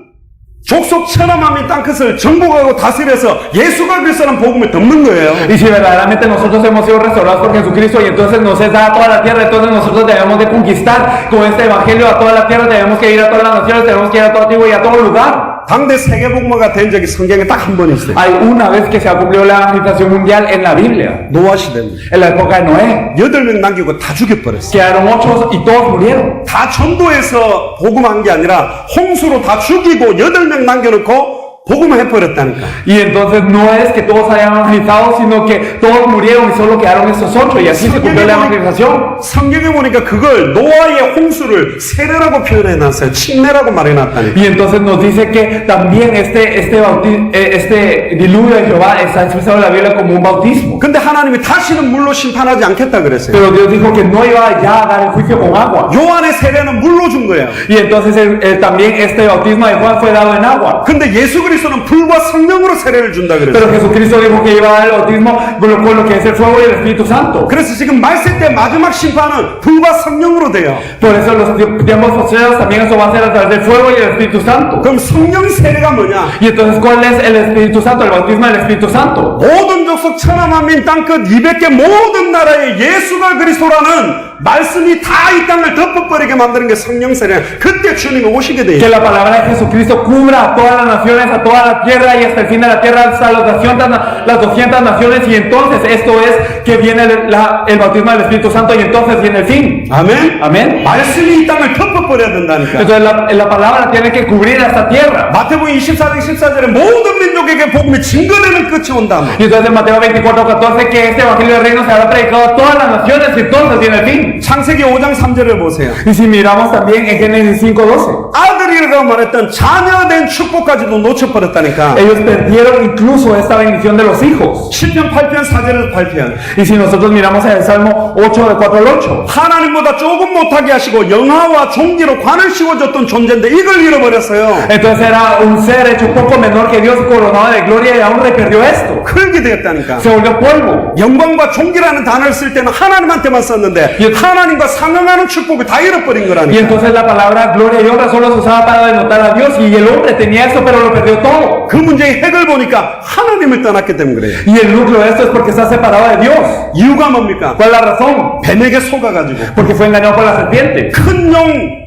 Speaker 1: 족속 천하만민 땅끝을 정복하고 다스려서 예수가 그리스도라는 복음을 덮는 거예요.
Speaker 2: Y si verdaderamente nosotros hemos sido restaurados por Jesucristo y entonces nos es dada toda la tierra, entonces nosotros debemos de conquistar con este evangelio a toda la tierra, tenemos que ir a todas las naciones, tenemos que ir a toda tribu y a todo lugar.
Speaker 1: 당대 세계복음화가 된 적이 성경에 딱 한 번 있어요.
Speaker 2: Hay una vez que se ha cumplido la evangelización mundial en la Biblia,
Speaker 1: 노아 시대입니다.
Speaker 2: en la época de Noé.
Speaker 1: 8명 남기고 다 죽여버렸어요.
Speaker 2: Quedaron 8 y todos murieron.
Speaker 1: 다 전도해서 복음한 게 아니라 홍수로 다 죽이고 8명 남겨놓고 복음을 해버렸다니까.
Speaker 2: Y entonces no es que todos hayan evangelizado, sino que todos murieron y solo quedaron estos 8 y así se cumplió la evangelización.
Speaker 1: 성경에 보니까 그걸 노아의 홍수를 세례라고 표현해놨어요. 침례라고 말해놨다니까.
Speaker 2: Y entonces nos dice que también este diluvio de Jehová está expresado en la Biblia como un bautismo.
Speaker 1: 근데 하나님이 다시는 물로 심판하지 않겠다 그랬어요.
Speaker 2: Pero Dios dijo que no iba ya a dar el juicio con agua.
Speaker 1: 요한의 세례는 물로 준 거예요.
Speaker 2: Y entonces también este bautismo de Juan fue dado en agua.
Speaker 1: 근데 예수 그리스도는 불과 성령으로 세례를 준다 그랬어요.
Speaker 2: Pero Jesucristo dijo que iba a dar el bautismo con lo que es el fuego y el Espíritu Santo.
Speaker 1: 그래서 지금 말세 때 마지막 심판은 불과 성령으로 돼요.
Speaker 2: Por eso en los tiempos posteriores también eso va a ser a través del fuego y el Espíritu Santo.
Speaker 1: 그럼 성령 세례가 뭐냐?
Speaker 2: Y entonces, ¿cuál es el Espíritu Santo? El bautismo del Espíritu Santo.
Speaker 1: 모든 족속 천하만민 땅끝 200개 모든 나라에 예수가 그리스도라는 말씀이 다 이 땅을 덮어버리게 만드는 게 성령 세례. 그때 주님이 오시게 돼요.
Speaker 2: Que la palabra de Jesucristo cubra a todas las naciones, a toda la tierra y hasta el fin de la tierra, hasta las 200 naciones. Y entonces esto es que viene el bautismo del Espíritu Santo y entonces viene el fin.
Speaker 1: 아멘.
Speaker 2: Amén.
Speaker 1: 말씀이 이 땅을 덮어버려야 된다니까.
Speaker 2: Entonces la palabra tiene que cubrir a esta tierra.
Speaker 1: 마태복음 24장 14절에 모든 민족에게 복음이 증거되는 끝이 온다.
Speaker 2: Y entonces en Mateo 24:14 que este evangelio del reino se habrá predicado a todas las naciones y entonces viene el fin. también.
Speaker 1: 창세기 5장 3절을 보세요.
Speaker 2: Y si miramos también en Génesis 5:12,
Speaker 1: 아들이라고 말했던 자녀된 축복까지도 놓쳐버렸다니까.
Speaker 2: ellos perdieron incluso esta bendición de los hijos.
Speaker 1: 10편 8편 4절에서 8편.
Speaker 2: Y si nosotros miramos en el Salmo 8, del 4 al 8,
Speaker 1: 하나님보다 조금 못하게 하시고 영화와 종기로 관을 씌워줬던 존재인데 이걸 잃어버렸어요.
Speaker 2: entonces era un ser hecho un poco menor que Dios, coronado de gloria y honra, y perdió esto.
Speaker 1: 흙이 되었다니까.
Speaker 2: Se volvió polvo.
Speaker 1: 영광과 종기라는 단어를 쓸 때는 하나님한테만 썼는데 하나님과 상응하는 축복을 다 잃어버린
Speaker 2: Y
Speaker 1: 거라니까.
Speaker 2: entonces la palabra gloria y honra solo se usaba para denotar a Dios, y el hombre tenía eso, pero lo perdió todo.
Speaker 1: 그 문제의 핵을 보니까 하나님을 떠났기 때문에 그래요.
Speaker 2: Y el núcleo de esto es porque está separado de Dios.
Speaker 1: 이유가 뭡니까?
Speaker 2: ¿Cuál es la razón?
Speaker 1: 뱀에게 속아가지고
Speaker 2: Porque fue engañado por la serpiente.
Speaker 1: 큰 용이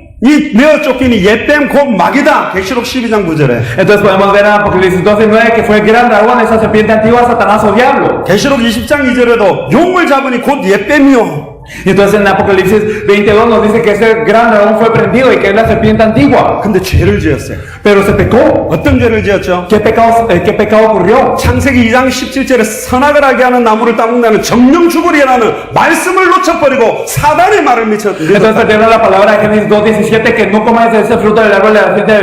Speaker 1: 내어 쫓기니 옛뱀 곧 막이다. 계시록 12장 9절에.
Speaker 2: Entonces podemos ver en Apocalipsis 12:9 que fue el gran dragón, esa serpiente antigua, Satanás o diablo.
Speaker 1: 계시록 20장 2절에도 용을 잡으니 곧 옛뱀이요.
Speaker 2: Y entonces en Apocalipsis 22 nos dice que ese gran dragón fue prendido y que es la serpiente antigua.
Speaker 1: 근데 죄를 지었어요.
Speaker 2: Pero se pecó.
Speaker 1: 어떤 죄를 지었죠?
Speaker 2: ¿Qué pecado ocurrió?
Speaker 1: 창세기 2장 17절에 선악을 알게 하는 나무를 따먹는다는 정령 죽으리라는 말씀을 놓쳐버리고 사단의 말을
Speaker 2: Entonces
Speaker 1: 미쳤다.
Speaker 2: perdieron la palabra de Génesis 2:17 que no comáis de ese fruto del árbol de la ciencia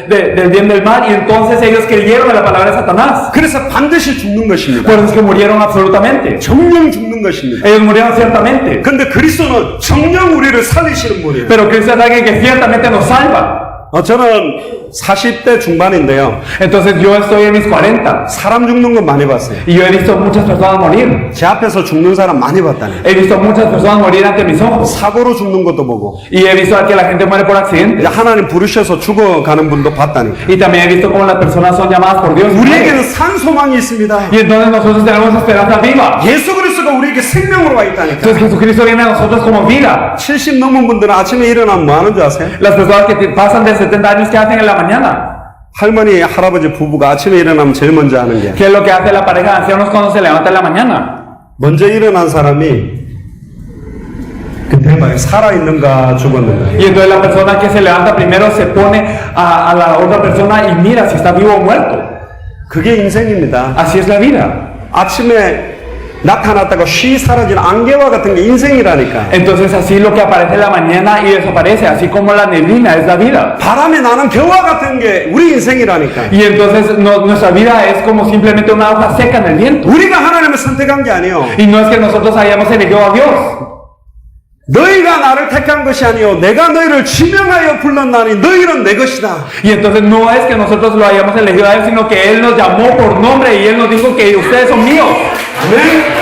Speaker 2: del bien del mal, y entonces ellos creyeron en la palabra de Satanás.
Speaker 1: 그래서 반드시 죽는 것입니다.
Speaker 2: Por eso es que murieron absolutamente.
Speaker 1: 정령 죽는 것입니다.
Speaker 2: Ellos murieron ciertamente.
Speaker 1: 근데 그리스도는 정령 우리를 살리시는 분이에요.
Speaker 2: Pero Cristo es alguien que ciertamente nos salva.
Speaker 1: 저는 40대 중반인데요.
Speaker 2: Entonces yo estoy en mis 40
Speaker 1: 사람 죽는 건 많이 봤어요.
Speaker 2: y yo he visto muchas personas morir.
Speaker 1: 제 앞에서 죽는 사람 많이 봤다니.
Speaker 2: He visto muchas personas morir ante mis ojos.
Speaker 1: 사고로 죽는 것도 보고
Speaker 2: Y he visto que la gente muere por accidente.
Speaker 1: 하나님 부르셔서 죽어가는 분도 봤다니.
Speaker 2: Y también he visto cómo las personas son llamadas por Dios.
Speaker 1: 우리에게는 산 소망이 있습니다.
Speaker 2: Y entonces nosotros tenemos esperanza viva.
Speaker 1: 예수 그리스도가 우리에게 생명으로 와 있다니까.
Speaker 2: Entonces Jesucristo viene a nosotros como vida.
Speaker 1: 70 넘은 분들은 아침에 일어나면 뭐 하는 줄 아세요?
Speaker 2: Las personas que pasan de 70 años, ¿qué hacen en la mañana?
Speaker 1: 할머니, 할아버지, 부부가 아침에 일어나면 제일 먼저 하는 게
Speaker 2: ¿Qué es lo que hace la pareja de ancianos cuando se levanta en la mañana?
Speaker 1: 먼저 일어난 사람이 그때 봐요. 살아있는가 죽었는가.
Speaker 2: Y entonces la persona que se levanta primero se pone a la otra persona y mira si está vivo o muerto.
Speaker 1: 그게 인생입니다.
Speaker 2: Así es la vida.
Speaker 1: 아침에 나타났다가 쉬 사라진 안개와 같은 게 인생이라니까.
Speaker 2: Entonces así lo que aparece en la mañana y desaparece, así como la neblina es la vida.
Speaker 1: 바람에 나는 겨와 같은 게 우리 인생이라니까.
Speaker 2: Y entonces nuestra vida es como simplemente una hoja seca en el viento.
Speaker 1: 우리가 하나님을 선택한 게 아니요.
Speaker 2: Y no es que nosotros hayamos elegido a Dios.
Speaker 1: 너희가 나를 택한 것이 아니요. 내가 너희를 지명하여 불렀나니 너희는 내 것이다.
Speaker 2: Y entonces no es que nosotros lo hayamos elegido a Él, sino que Él nos llamó por nombre y Él nos dijo que ustedes son míos.
Speaker 1: 아멘.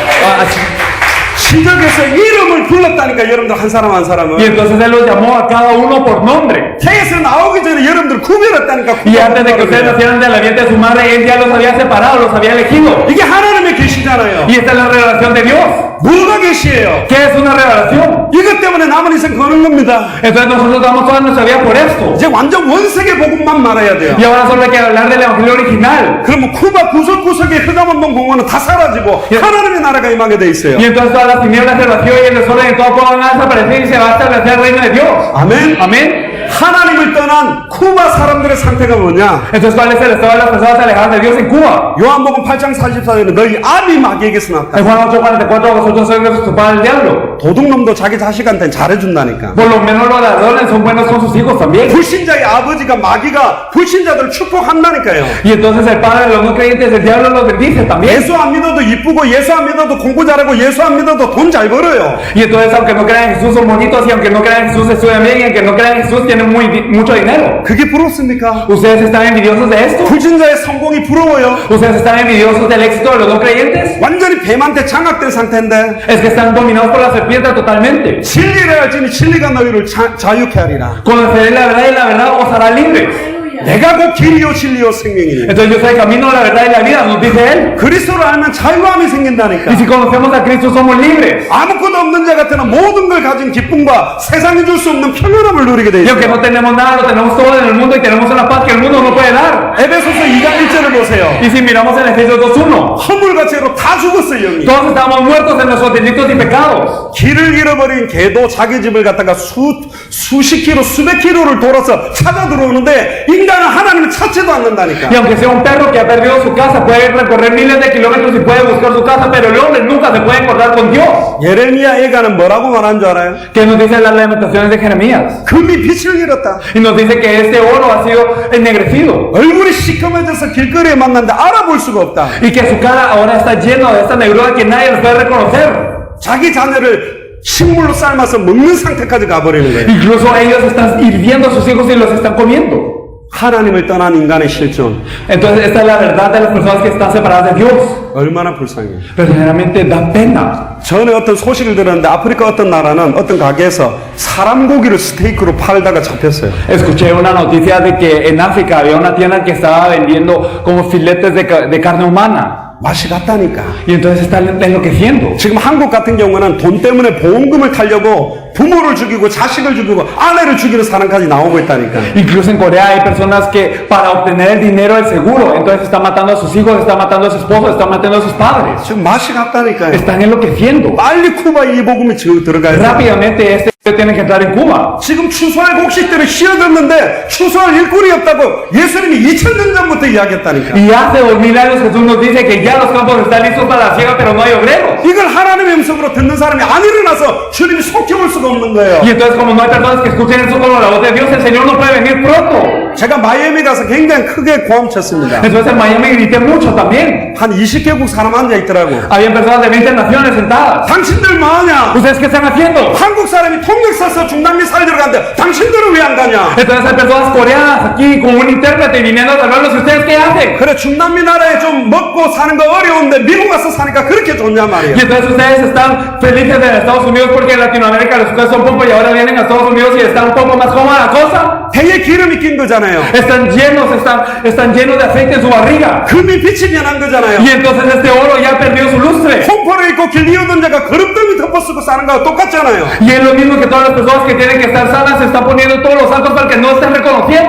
Speaker 1: 시적에서 이름을 불렀다니까 여러분들 한 사람 한 사람은.
Speaker 2: Y entonces Él los llamó a cada uno por nombre.
Speaker 1: 태에서 나오기 전에 여러분들 구별했다니까.
Speaker 2: Y antes de que ustedes nacieran de la vientre de su madre, Él ya los había separado, los había elegido.
Speaker 1: 이게 하나님의 계시잖아요.
Speaker 2: Y esta es la revelación de Dios.
Speaker 1: 뭐가 계시예요?
Speaker 2: ¿Qué es una revelación?
Speaker 1: 이것 때문에 남은 인생 거는 겁니다.
Speaker 2: Entonces nosotros damos toda nuestra vida por esto.
Speaker 1: 이제 완전 원색의 복음만 말해야 돼요.
Speaker 2: Y ahora solo hay que hablar del evangelio original.
Speaker 1: 그러면 쿠바 구석구석의 흑암운동 공원은 다 사라지고 하나님의 나라가 임하게 돼 있어요.
Speaker 2: Y entonces todas las tinieblas del vacío y el desorden de todo van a desaparecer y se va a establecer el reino de Dios.
Speaker 1: 아멘.
Speaker 2: Amén.
Speaker 1: 하나님을 떠난 쿠바 사람들의 상태가 뭐냐?
Speaker 2: Entonces, ¿cuál es el estado de las personas alejadas de Dios en Cuba?
Speaker 1: 요한복음 8장 44절에 너희 아비 마귀에게서 났다.
Speaker 2: En Juan 8:44, vosotros sois de su padre el diablo.
Speaker 1: 도둑놈도 자기 자식한테 잘해준다니까.
Speaker 2: Por lo menos los ladrones son buenos con sus hijos también.
Speaker 1: 불신자의 아버지가 마귀가 불신자들 축복한다니까요.
Speaker 2: Y entonces el padre de los no creyentes, el diablo los bendice también.
Speaker 1: 예수 안 믿어도 이쁘고 예수 안 믿어도 공부 잘하고 예수 안 믿어도 돈 잘 벌어요.
Speaker 2: Y entonces, aunque no crean en Jesús, son bonitos, y aunque no crean en Jesús, estudian bien, y aunque no crean en Jesús, tienen mucho dinero.
Speaker 1: 그게 부럽습니까?
Speaker 2: ¿Ustedes están envidiosos de esto?
Speaker 1: 불신자의 성공이 부러워요.
Speaker 2: ¿Ustedes están envidiosos del éxito de los no creyentes?
Speaker 1: 완전히 뱀한테 장악된 상태인데
Speaker 2: Es que están dominados por la serpiente totalmente.
Speaker 1: 진리를 알지니 진리가 너희를 자유케 하리라.
Speaker 2: Conoceréis la verdad y la verdad os hará libres.
Speaker 1: 내가 곧 길이요 진리요 생명이니.
Speaker 2: Entonces yo soy el camino, la verdad y la vida, nos dice Él.
Speaker 1: 그리스도를 알면 자유함이 생긴다니까.
Speaker 2: Y si conocemos a Cristo somos libres.
Speaker 1: 아무것도 없는 자 같으나 모든 걸 가진 기쁨과 세상이 줄 수 없는 평안함을 누리게 돼
Speaker 2: Y aunque
Speaker 1: 있어요.
Speaker 2: no tenemos nada, lo tenemos todo en el mundo y tenemos una paz que el mundo no puede dar.
Speaker 1: 에베소서 2장 1절을 보세요.
Speaker 2: Y si miramos en Efesios 2:1,
Speaker 1: 허물과 죄로 다 죽었어요 영이.
Speaker 2: todos estamos muertos en nuestros delitos y pecados.
Speaker 1: 길을 잃어버린 개도 자기 집을 갖다가 수십 킬로 수백 킬로를 돌아서 찾아 들어오는데 인간은 하나님을 찾지 찾지도 않는다니까.
Speaker 2: Y aunque sea un perro que ha perdido su casa, puede recorrer miles de kilómetros y puede buscar su casa, pero el hombre nunca se puede encontrar con Dios.
Speaker 1: 예레미야 애가는 뭐라고 말한 줄 알아요?
Speaker 2: ¿Qué nos dicen las lamentaciones de Jeremías?
Speaker 1: 금이 빛을 잃었다.
Speaker 2: Y nos dice que este oro ha sido ennegrecido.
Speaker 1: 얼굴이 시커매져서 길거리에 만났는데 알아볼 수가 없다.
Speaker 2: Y que su cara ahora está lleno de esta negrura que nadie los puede reconocer.
Speaker 1: 자기 자녀를 식물로 삶아서 먹는 상태까지 가버리는 거예요.
Speaker 2: Incluso ellos están hirviendo a sus hijos y los están comiendo.
Speaker 1: 하나님을 떠난 인간의 실존
Speaker 2: Entonces esta es la verdad de las personas que están separadas de Dios.
Speaker 1: 얼마나 불쌍해요.
Speaker 2: Verdaderamente da pena.
Speaker 1: 전에 어떤 소식을 들었는데 아프리카 어떤 나라는 어떤 가게에서 사람 고기를 스테이크로 팔다가 잡혔어요.
Speaker 2: Escuché una noticia de que en África había una tienda que estaba vendiendo como filetes de carne humana.
Speaker 1: 맛이 갔다니까.
Speaker 2: Y entonces están enloqueciendo.
Speaker 1: 지금 한국 같은 경우는 돈 때문에 보험금을 타려고 부모를 죽이고 자식을 죽이고 아내를 죽이는 사람까지 나오고 있다니까.
Speaker 2: Incluso en Corea hay personas que para obtener el dinero del seguro, entonces están matando a sus hijos, están matando a su esposo, están matando a sus padres.
Speaker 1: 지금 맛이 갔다니까요.
Speaker 2: Están enloqueciendo.
Speaker 1: 빨리 쿠바 이 복음이 지금 들어가야 돼.
Speaker 2: Rápidamente este tiene que entrar en Cuba.
Speaker 1: 지금 추수할 곡식들을 씌어졌는데 추수할 일꾼이 없다고 예수님이 2000년 전부터 이야기했다니까.
Speaker 2: Y hace 2000 años Jesús nos dice que ya los campos están listos para la siega, pero no hay obreros.
Speaker 1: 이걸 하나님의 음성으로 듣는 사람이 안 일어나서 주님이 속혀올 수가 없는 거예요.
Speaker 2: Y entonces como no hay personas que escuchen eso como la voz de Dios, el Señor no puede venir pronto.
Speaker 1: 제가 마이애미 가서 굉장히 크게 고함쳤습니다.
Speaker 2: Entonces en Miami grité mucho también.
Speaker 1: 한 20개국 사람 앉아 있더라고.
Speaker 2: Habían personas de 20 naciones sentadas.
Speaker 1: 당신들 뭐하냐?
Speaker 2: ¿Ustedes qué están haciendo?
Speaker 1: 한국 사람이 통역 써서 중남미 살리러 가는데 당신들은 왜 안 가냐?
Speaker 2: Entonces hay personas coreanas aquí con un intérprete y viniendo a salvarlos. ¿Y ustedes qué hacen?
Speaker 1: 그래 중남미 나라에 좀 먹고 사는 거 어려운데 미국 가서 사니까 그렇게 좋냐 말이야.
Speaker 2: Y entonces ustedes están felices en Estados Unidos porque en Latinoamérica les cuesta un poco y ahora vienen a Estados Unidos y está un poco más cómoda la cosa.
Speaker 1: 배에 기름이 낀 거잖아요.
Speaker 2: Están llenos de aceite en su barriga.
Speaker 1: 금이 빛이 변한 거잖아요.
Speaker 2: Y entonces este oro ya perdió su lustre.
Speaker 1: 홍포를 입고 길 이어던 자가 거름더미 덮어쓰고 사는 거하고 똑같잖아요.
Speaker 2: Y es lo mismo que todas las personas que tienen que estar sanas se están poniendo todos los santos para que no estén reconocidos.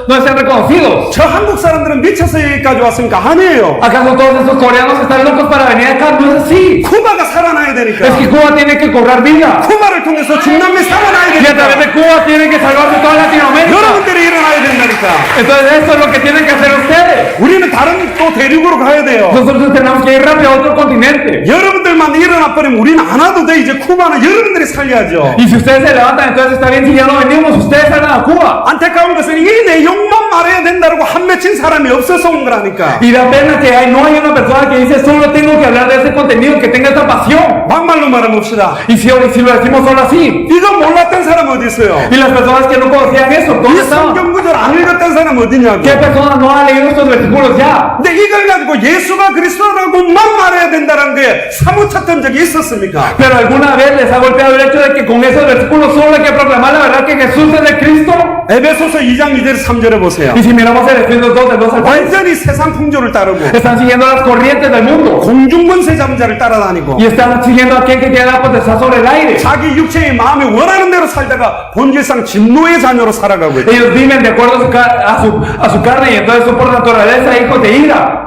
Speaker 2: No estén reconocidos.
Speaker 1: 저 한국 사람들은 미쳐서 여기까지 왔습니까? 아니에요.
Speaker 2: ¿Acaso todos estos coreanos están locos para venir acá? No es así.
Speaker 1: 쿠바가 살아나야 되니까.
Speaker 2: Es que Cuba tiene que cobrar vida.
Speaker 1: 쿠바를 통해서 중남미 살아나야
Speaker 2: Y a través
Speaker 1: 되니까.
Speaker 2: de Cuba tienen que salvarse toda Latinoamérica.
Speaker 1: 여러분들이 일어나야 된다니까.
Speaker 2: Entonces esto es lo que tienen que hacer ustedes.
Speaker 1: 우리는 다른 또 대륙으로 가야 돼요.
Speaker 2: Nosotros tenemos que ir rápido a otro continente.
Speaker 1: 여러분들만 일어나 버리면 우리는 안 와도 돼. 이제 쿠바는 여러분들이 살려야죠.
Speaker 2: Y si ustedes se levantan, entonces está bien si ya no venimos, ustedes salgan a Cuba.
Speaker 1: 안타까운 것은 이 내용만 말해야 된다고 한 맺힌 사람이 없어서 온 거라니까.
Speaker 2: Y da pena que no hay una persona que dice solo tengo que hablar de ese contenido, que tenga esta pasión.
Speaker 1: 막말로 말해봅시다.
Speaker 2: Y si lo decimos solo así.
Speaker 1: 이거 몰랐던 사람 어디 있어요?
Speaker 2: Y las personas que no conocían eso,
Speaker 1: 이
Speaker 2: ¿dónde estaban?
Speaker 1: 성경 구절 안 읽었던 사람 어디냐고.
Speaker 2: ¿Qué persona no ha leído estos versículos ya?
Speaker 1: 근데 이걸 가지고 예수가 그리스도라고만 말해야 된다는 게 사무쳤던 적이 있었습니까?
Speaker 2: Pero alguna vez les ha golpeado el hecho de que con esos versículos solo hay que proclamar la verdad que Jesús es el Cristo.
Speaker 1: 에베소서 2장 2절 3절에 보세요.
Speaker 2: Y si miramos el Efesios 2, del 2 al 3,
Speaker 1: 완전히 세상 풍조를 따르고
Speaker 2: están siguiendo las corrientes del mundo.
Speaker 1: 공중권세 잠자를 따라다니고
Speaker 2: Y están siguiendo a aquel que tiene la potestad sobre el aire.
Speaker 1: 자기 육체의 마음이 원하는 대로 살다가 본질상 진노의 자녀로 살아가고 있다.
Speaker 2: Ellos viven de acuerdo a su carne y entonces son por naturaleza hijos de ira.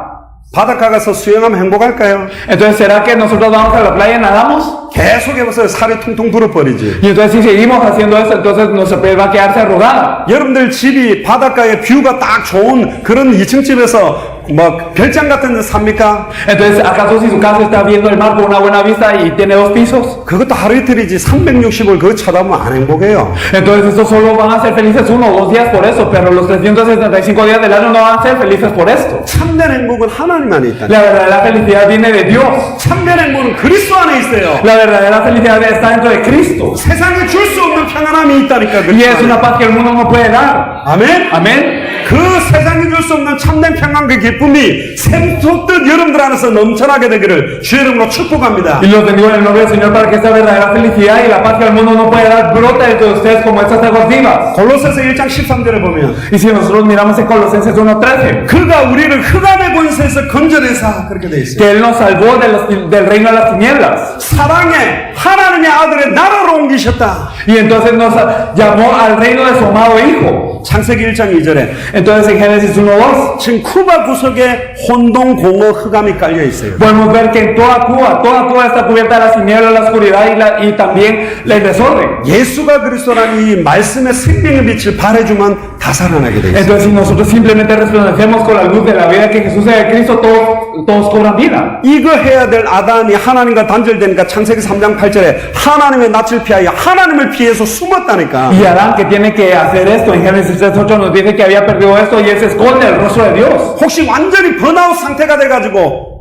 Speaker 1: 바닷가 가서 수영하면 행복할까요?
Speaker 2: Entonces, ¿será que nosotros vamos a la playa y nadamos?
Speaker 1: 계속 해보세요. 살이 퉁퉁 불어버리지.
Speaker 2: Y entonces si seguimos haciendo eso, entonces nuestra piel va a quedarse arrugada.
Speaker 1: 여러분들 집이 바닷가에 뷰가 딱 좋은 그런 2층 집에서 뭐 별장 같은 데 삽니까?
Speaker 2: Entonces, ¿acaso si su casa está viendo el mar con una buena vista y tiene 2 pisos?
Speaker 1: 그것도 하루 이틀이지 360을 그거 쳐다보면 안 행복해요.
Speaker 2: Entonces, estos solo van a ser felices 1 o 2 días por eso, pero los 365 días del año no van a ser felices por esto.
Speaker 1: 참된 행복은 하나님 안에 있다.
Speaker 2: La verdadera felicidad viene de Dios.
Speaker 1: 참된 행복은 그리스도 안에 있어요.
Speaker 2: La verdadera felicidad está dentro de Cristo.
Speaker 1: 세상에 줄 수 없는 평안함이 있다니까.
Speaker 2: Y es una paz que el mundo no puede dar.
Speaker 1: 아멘.
Speaker 2: Amén.
Speaker 1: 그 세상에 줄 수 없는 참된 평안 그 기쁨이 샘솟듯 여러분들 안에서 넘쳐나게 되기를 주의 이름으로 축복합니다.
Speaker 2: Y los bendigo en el nombre del Señor para que esta verdadera felicidad y la paz que el mundo no puede dar brote dentro de ustedes como estas aguas vivas.
Speaker 1: 골로새서 1장 13절에 보면
Speaker 2: Y si nosotros miramos en Colosenses 1:13,
Speaker 1: 그가 우리를 흑암의 권세에서 건져내사 그렇게 돼 있어요.
Speaker 2: que Él nos salvó del reino de las tinieblas.
Speaker 1: 사랑에 하나님의 아들의 나라로 옮기셨다.
Speaker 2: Y entonces nos llamó al reino de su amado Hijo.
Speaker 1: 창세기 1장 2절에
Speaker 2: Entonces en Génesis 1:2
Speaker 1: 지금 쿠바 구석에 혼동, 공허, 흑암이 깔려 있어요.
Speaker 2: podemos ver que en toda Cuba está cubierta de las tinieblas, la oscuridad y también el desorden.
Speaker 1: 예수가 그리스도라는 이 말씀의 생명의 빛을 발해주면 다 살아나게 돼 있어요.
Speaker 2: Entonces si nosotros simplemente resplandecemos con la luz de la vida que Jesús es de Cristo, todos cobran vida.
Speaker 1: 이거 해야 될 아담이 하나님과 단절되니까 창세기 3장 8절에 하나님의 낯을 피하여 하나님을 피해서 숨었다니까.
Speaker 2: Y Adán, que tiene que hacer esto, en Génesis 3:8 nos dice que había perdido esto y él se esconde el rostro de Dios.
Speaker 1: 혹시 완전히 번아웃 상태가 돼가지고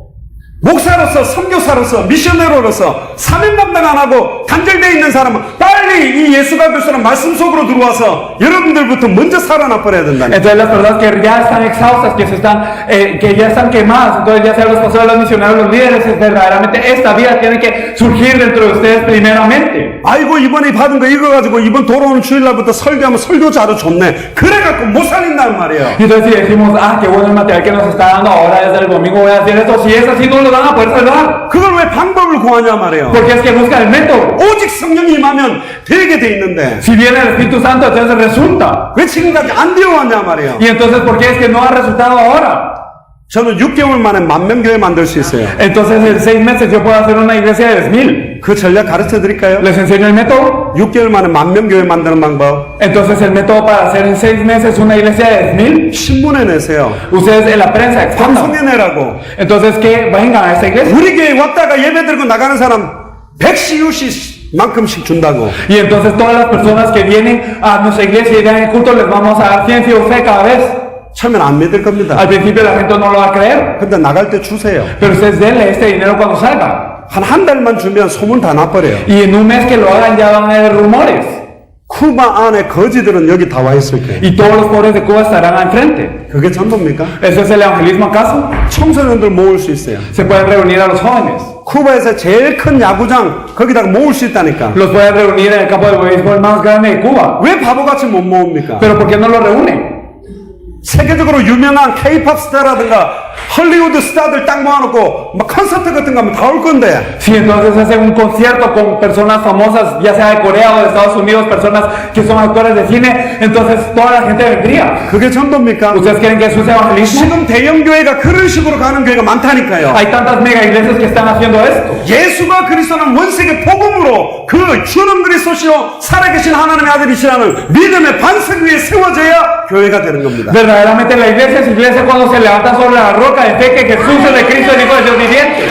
Speaker 1: 목사로서, 선교사로서, 미셔너로서 사명 감당 안 하고 단절되어 있는 사람은 빨리 이 예수가 그리스도는 말씀 속으로 들어와서 여러분들부터 먼저 살아나 버려야 된다는.
Speaker 2: Entonces las personas que ya están exhaustas, que ya están quemadas, entonces ya sean los pastores, los misioneros, los líderes, verdaderamente esta vida tiene que surgir dentro de ustedes primeramente.
Speaker 1: 아이고 이번에 받은 거 이거 가지고 이번 돌아오는 주일날부터 설교하면 설교 자료 좋네. 그래갖고 못 살린단 말이에요.
Speaker 2: Y entonces si decimos, qué bueno el material que nos está dando ahora desde el domingo voy a hacer esto, si es así no lo van a poder salvar.
Speaker 1: 그걸 왜 방법을 구하냐 말이에요.
Speaker 2: Porque es que buscan el método.
Speaker 1: 오직 성령이 임하면 되게 돼 있는데
Speaker 2: Si viene el Espíritu Santo, entonces resulta.
Speaker 1: 왜 지금까지 안 되어왔냐 말이에요.
Speaker 2: Y entonces, ¿por qué es que no ha resultado ahora?
Speaker 1: 저는 6개월 만에 10,000명 교회 만들 수 있어요.
Speaker 2: Entonces en 6 meses yo puedo hacer una iglesia de 10,000.
Speaker 1: 그 전략 가르쳐 드릴까요?
Speaker 2: ¿Les enseño el método?
Speaker 1: 6개월 만에 10,000명 교회 만드는 방법.
Speaker 2: Entonces el método para hacer en 6 meses una iglesia de 10,000,
Speaker 1: 신문에 내세요.
Speaker 2: ustedes en la prensa expongan.
Speaker 1: 방송에 내라고.
Speaker 2: Entonces que vengan a esta iglesia.
Speaker 1: 우리 교회 왔다가 예배 드리고 나가는 사람 100CUC만큼씩 준다고.
Speaker 2: Y entonces todas las personas que vienen a nuestra iglesia y dan el culto les vamos a dar 100 fe cada vez.
Speaker 1: 처음엔 안 믿을 겁니다.
Speaker 2: Al principio la gente no lo va a creer.
Speaker 1: 근데 나갈 때 주세요.
Speaker 2: Pero ustedes denle este dinero cuando salga.
Speaker 1: 한 달만 주면 소문 다 나버려요.
Speaker 2: Y en un mes que lo hagan ya van a haber rumores.
Speaker 1: 쿠바 안에 거지들은 여기 다 와 있을 거예요.
Speaker 2: Y todos los pobres de Cuba estarán al frente.
Speaker 1: 그게 전도입니까?
Speaker 2: ¿Eso es el evangelismo acaso?
Speaker 1: 청소년들 모을 수 있어요.
Speaker 2: Se pueden reunir a los jóvenes.
Speaker 1: 쿠바에서 제일 큰 야구장 거기다가 모을 수 있다니까.
Speaker 2: Los pueden reunir en el campo de béisbol más grande de Cuba.
Speaker 1: 왜 바보같이 못 모읍니까?
Speaker 2: Pero ¿por qué no lo reúnen?
Speaker 1: 세계적으로 유명한 K-pop 스타라든가 헐리우드 스타들 딱 모아놓고 막 콘서트 같은 거 하면 다 올 건데.
Speaker 2: Si entonces hacen un concierto con personas famosas, ya sea de Corea o de Estados Unidos, personas que son actores de cine, entonces toda la gente vendría.
Speaker 1: 그게 전도입니까?
Speaker 2: ¿Ustedes creen que eso es evangelismo?
Speaker 1: 지금 대형 교회가 그런 식으로 가는 교회가 많다니까요.
Speaker 2: Hay tantas mega iglesias que están haciendo esto.
Speaker 1: 예수가 그리스도는 원세계 복음으로 그 주는 그리스도시요 살아계신 하나님의 아들이시라는 믿음의 반석 위에 세워져야 교회가 되는 겁니다.
Speaker 2: Verdaderamente la iglesia es iglesia cuando se levanta sobre la roca de fe que Jesús es de Cristo, el Hijo de Dios viviente.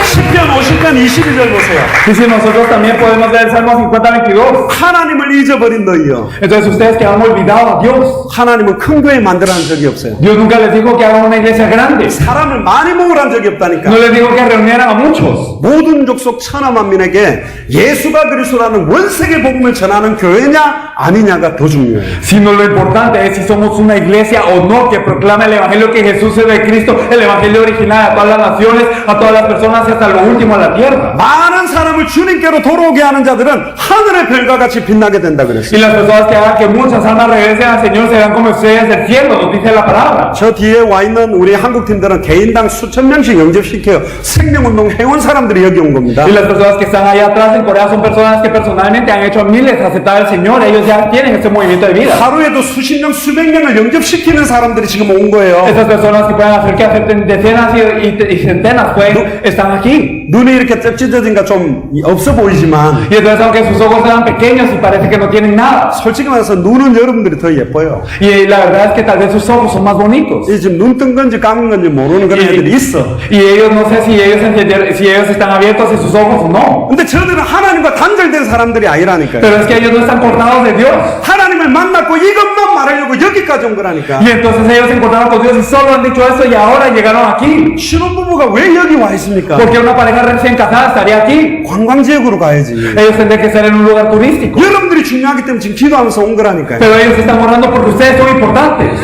Speaker 1: 10편 50편 22절 보세요.
Speaker 2: Y si nosotros también podemos ver el Salmo 50:22.
Speaker 1: 하나님을 잊어버린 너희요.
Speaker 2: Entonces ustedes que han olvidado a Dios.
Speaker 1: 하나님은 큰 교회 만들어낸 적이 없어요.
Speaker 2: Dios nunca les dijo que hagan una iglesia grande.
Speaker 1: 사람을 많이 모으란 적이 없다니까.
Speaker 2: No les dijo que reunieran a muchos.
Speaker 1: 모든 족속 천하 만민에게 예수가 그리스도라는 원세계 복음을 전하는 교회냐 아니냐가 더 중요해요.
Speaker 2: Sino lo importante es si somos una iglesia o no que proclama el evangelio que Jesús es de Cristo, el evangelio original a todas las naciones, a todas las personas y hasta lo último a la tierra.
Speaker 1: 많은 사람을 주님께로 돌아오게 하는 자들은 하늘의 별과 같이 빛나게 된다 그랬어요.
Speaker 2: Y las personas que hagan que muchas almas regresen al Señor serán como estrellas del cielo, nos dice la palabra.
Speaker 1: 저 뒤에 와 있는 우리 한국 팀들은 개인당 수천 명씩 영접시켜요. 생명운동 해온 사람들이 여기 온 겁니다.
Speaker 2: Y las personas que están allá atrás en Corea son personas que personalmente han hecho a miles aceptar al Señor. Ellos ya tienen ese movimiento de vida.
Speaker 1: 하루에도 수십 명, 수백 명을 영접시키는 사람들이 지금 온 거예요.
Speaker 2: Esas personas que pueden hacer que acepten decenas y centenas, pues, están aquí.
Speaker 1: 눈이 이렇게 쩍찢어진가 좀 없어 보이지만
Speaker 2: Y entonces, aunque sus ojos sean pequeños y parece que no tienen nada,
Speaker 1: 솔직히 말해서 눈은 여러분들이 더 예뻐요.
Speaker 2: y la verdad es que tal vez sus ojos son más bonitos.
Speaker 1: 이 지금 눈 뜬 건지 감은 건지 모르는 그런 애들이 있어.
Speaker 2: Y ellos no sé si ellos están abiertos en sus ojos o no.
Speaker 1: 근데 저들은 하나님과 단절된 사람들이 아니라니까요.
Speaker 2: Pero es que ellos no están cortados de Dios.
Speaker 1: 하나님을 만났고 이것만 말하려고 여기까지 온 거라니까.
Speaker 2: Y entonces ellos se encontraron con Dios y solo han dicho esto y ahora llegaron aquí.
Speaker 1: 신혼부부가 왜 여기 와 있습니까?
Speaker 2: Porque una pareja recién casada estaría aquí.
Speaker 1: 관광지역으로 가야지.
Speaker 2: Ellos tendrían que estar en un lugar turístico.
Speaker 1: 여러분들이 중요하기 때문에 지금 기도하면서 온 거라니까요.
Speaker 2: Pero ellos están orando porque ustedes son importantes.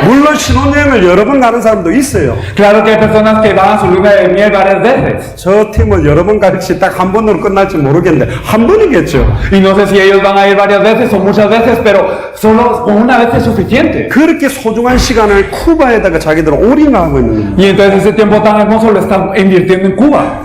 Speaker 1: 물론 신혼여행을 여러 번 가는 사람도 있어요.
Speaker 2: Claro que hay personas que van a su luna de miel varias veces.
Speaker 1: 저 팀은 여러 번 갈지 딱 한 번으로 끝날지 모르겠는데 한 번이겠죠.
Speaker 2: Y no sé si ellos van a ir varias veces o muchas veces, pero solo con una vez es suficiente.
Speaker 1: 그렇게 소중한 시간을 쿠바에다가 자기들은 올인하고 있는 겁니다.
Speaker 2: Y entonces ese tiempo tan hermoso lo están invirtiendo en Cuba.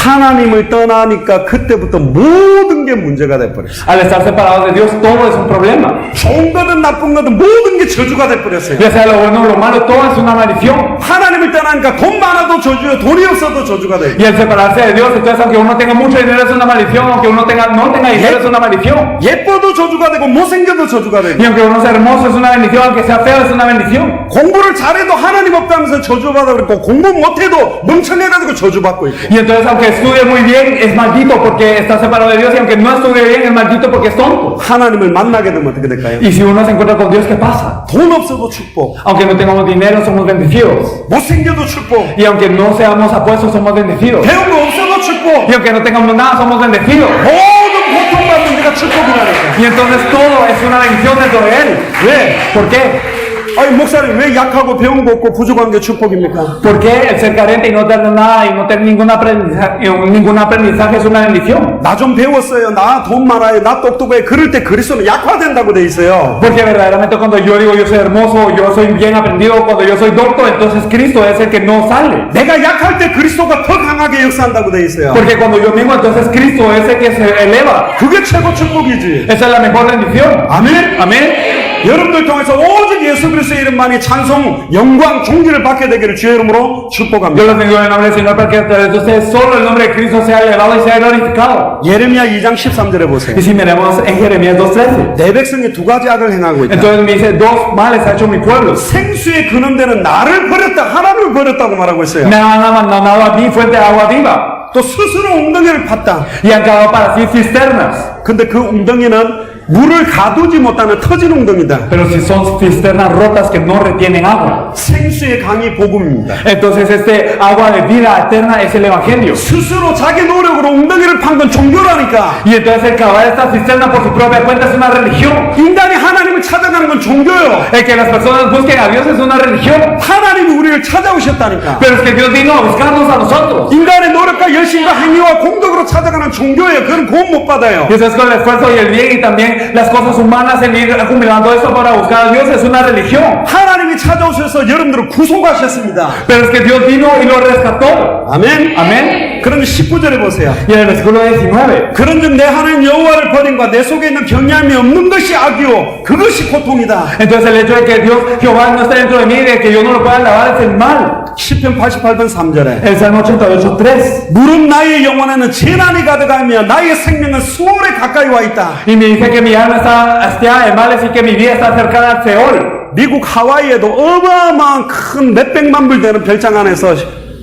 Speaker 1: 하나님을 떠나니까 그때부터 모든 게 문제가 돼버렸어요.
Speaker 2: Al estar separados de Dios, todo es un problema.
Speaker 1: 좋은 거든 나쁜 거든 모든 게 저주가 돼버렸어요.
Speaker 2: Ya sea lo bueno o lo malo, todo es una maldición.
Speaker 1: 하나님을 떠나니까 돈 많아도 저주요, 돈이 없어도 저주가 돼요.
Speaker 2: Y al separarse de Dios, entonces aunque uno tenga mucho dinero es una maldición, aunque uno no tenga dinero es una maldición.
Speaker 1: 예뻐도 저주가 되고 못생겨도 저주가 되고
Speaker 2: Y aunque uno sea hermoso es una bendición, aunque sea feo es una bendición.
Speaker 1: 공부를 잘해도 하나님 없다면서 저주받아 그랬고 공부 못해도 멍청해가지고 저주받고 있고
Speaker 2: Y entonces aunque estudie muy bien es maldito porque está separado de Dios, y aunque no estudie bien es maldito porque es tonto.
Speaker 1: 하나님을 만나게 되면 어떻게 될까요?
Speaker 2: Y si uno se encuentra con Dios, ¿qué pasa?
Speaker 1: 돈 없어도 축복,
Speaker 2: Aunque no tengamos dinero somos bendecidos.
Speaker 1: 못생겨도 축복,
Speaker 2: Y aunque no seamos apuestos somos bendecidos.
Speaker 1: 배운 거 없어도 축복,
Speaker 2: Y aunque no tengamos nada somos bendecidos.
Speaker 1: 모든 고통받는 데가 축복이라니까.
Speaker 2: Y entonces todo es una bendición dentro de Él.
Speaker 1: 왜?
Speaker 2: ¿Por qué?
Speaker 1: 아니 목사님 왜 약하고 배운 거 없고 부족한 게 축복입니까?
Speaker 2: ¿Por qué el ser carente y no tener nada y no tener ningún aprendizaje es una bendición?
Speaker 1: 나 좀 배웠어요. 나 돈 많아요. 나 똑똑해. 그럴 때 그리스도는 약화된다고 돼 있어요.
Speaker 2: Porque verdaderamente cuando yo digo yo soy hermoso, yo soy bien aprendido, cuando yo soy docto, entonces Cristo es el que no sale.
Speaker 1: 내가 약할 때 그리스도가 더 강하게 역사한다고 돼 있어요.
Speaker 2: Porque cuando yo mismo, entonces Cristo es el que se eleva.
Speaker 1: 그게 최고 축복이지.
Speaker 2: Esa es la mejor bendición.
Speaker 1: 아멘.
Speaker 2: Amén.
Speaker 1: 여러분들 통해서 오직 예수 그리스도의 이름만이 찬송, 영광, 존귀를 받게 되기를 주의 이름으로
Speaker 2: Yo
Speaker 1: 축복합니다.
Speaker 2: los bendigo en el nombre del Señor para que a través de ustedes solo el nombre de Cristo sea elevado y sea glorificado.
Speaker 1: 예레미야 2장 13절에 보세요.
Speaker 2: Y si miremos en Jeremías 2:13,
Speaker 1: 내 백성이 두 가지 악을 행하고 있다.
Speaker 2: entonces me dice, dos males ha hecho mi pueblo.
Speaker 1: 생수의 근원되는 나를 버렸다, 하나님을 버렸다고 말하고 있어요.
Speaker 2: Me han abandonado a mí, fuente de agua viva,
Speaker 1: 또 스스로 웅덩이를 팠다.
Speaker 2: y han cavado para sí cisternas.
Speaker 1: 근데 그 웅덩이는 물을 가두지 못하는 터진 웅덩이다.
Speaker 2: Pero si son cisternas rotas que no retienen agua.
Speaker 1: 생수의 강이 복음입니다.
Speaker 2: Entonces este agua de vida eterna es el evangelio.
Speaker 1: 스스로 자기 노력으로 웅덩이를 판 건 종교라니까.
Speaker 2: Y entonces el cavar esta cisterna por su propia cuenta es una religión.
Speaker 1: 인간이 하나님을 찾아가는 건 종교요.
Speaker 2: El que las personas busquen a Dios es una religión.
Speaker 1: 하나님이 우리를 찾아오셨다니까.
Speaker 2: Pero es que Dios vino a buscarnos a nosotros.
Speaker 1: 인간의 노력과 열심과 행위와 공덕으로 찾아가는 종교예요. 그건 구원 못 받아요.
Speaker 2: Y eso es con el esfuerzo y el bien y también las cosas humanas, el ir acumulando eso para buscar a Dios es una religión.
Speaker 1: 하나님이 찾아오셔서 여러분들을 구속하셨습니다.
Speaker 2: Pero es que Dios vino y lo rescató.
Speaker 1: 아멘.
Speaker 2: Amén.
Speaker 1: 그러면 19절에 보세요.
Speaker 2: Y en el versículo 19.
Speaker 1: 그런즉 내 하나님 여호와를 버림과 내 속에 있는 경외함이 없는 것이 악이요 그것이 고통이다.
Speaker 2: Entonces el hecho de que Dios, Jehová no está dentro de mí, de que yo no lo pueda alabar es el mal.
Speaker 1: 시편 88편 3절에
Speaker 2: El Salmo 88:3.
Speaker 1: 무릇 나의 영혼에는 재난이 가득하며 나의 생명은 수월에 가까이 와 있다.
Speaker 2: Y me dice que mi alma está hastiada de males y que mi vida está cercana al Seol.
Speaker 1: 미국 하와이에도 어마어마한 큰 몇백만 불 되는 별장 안에서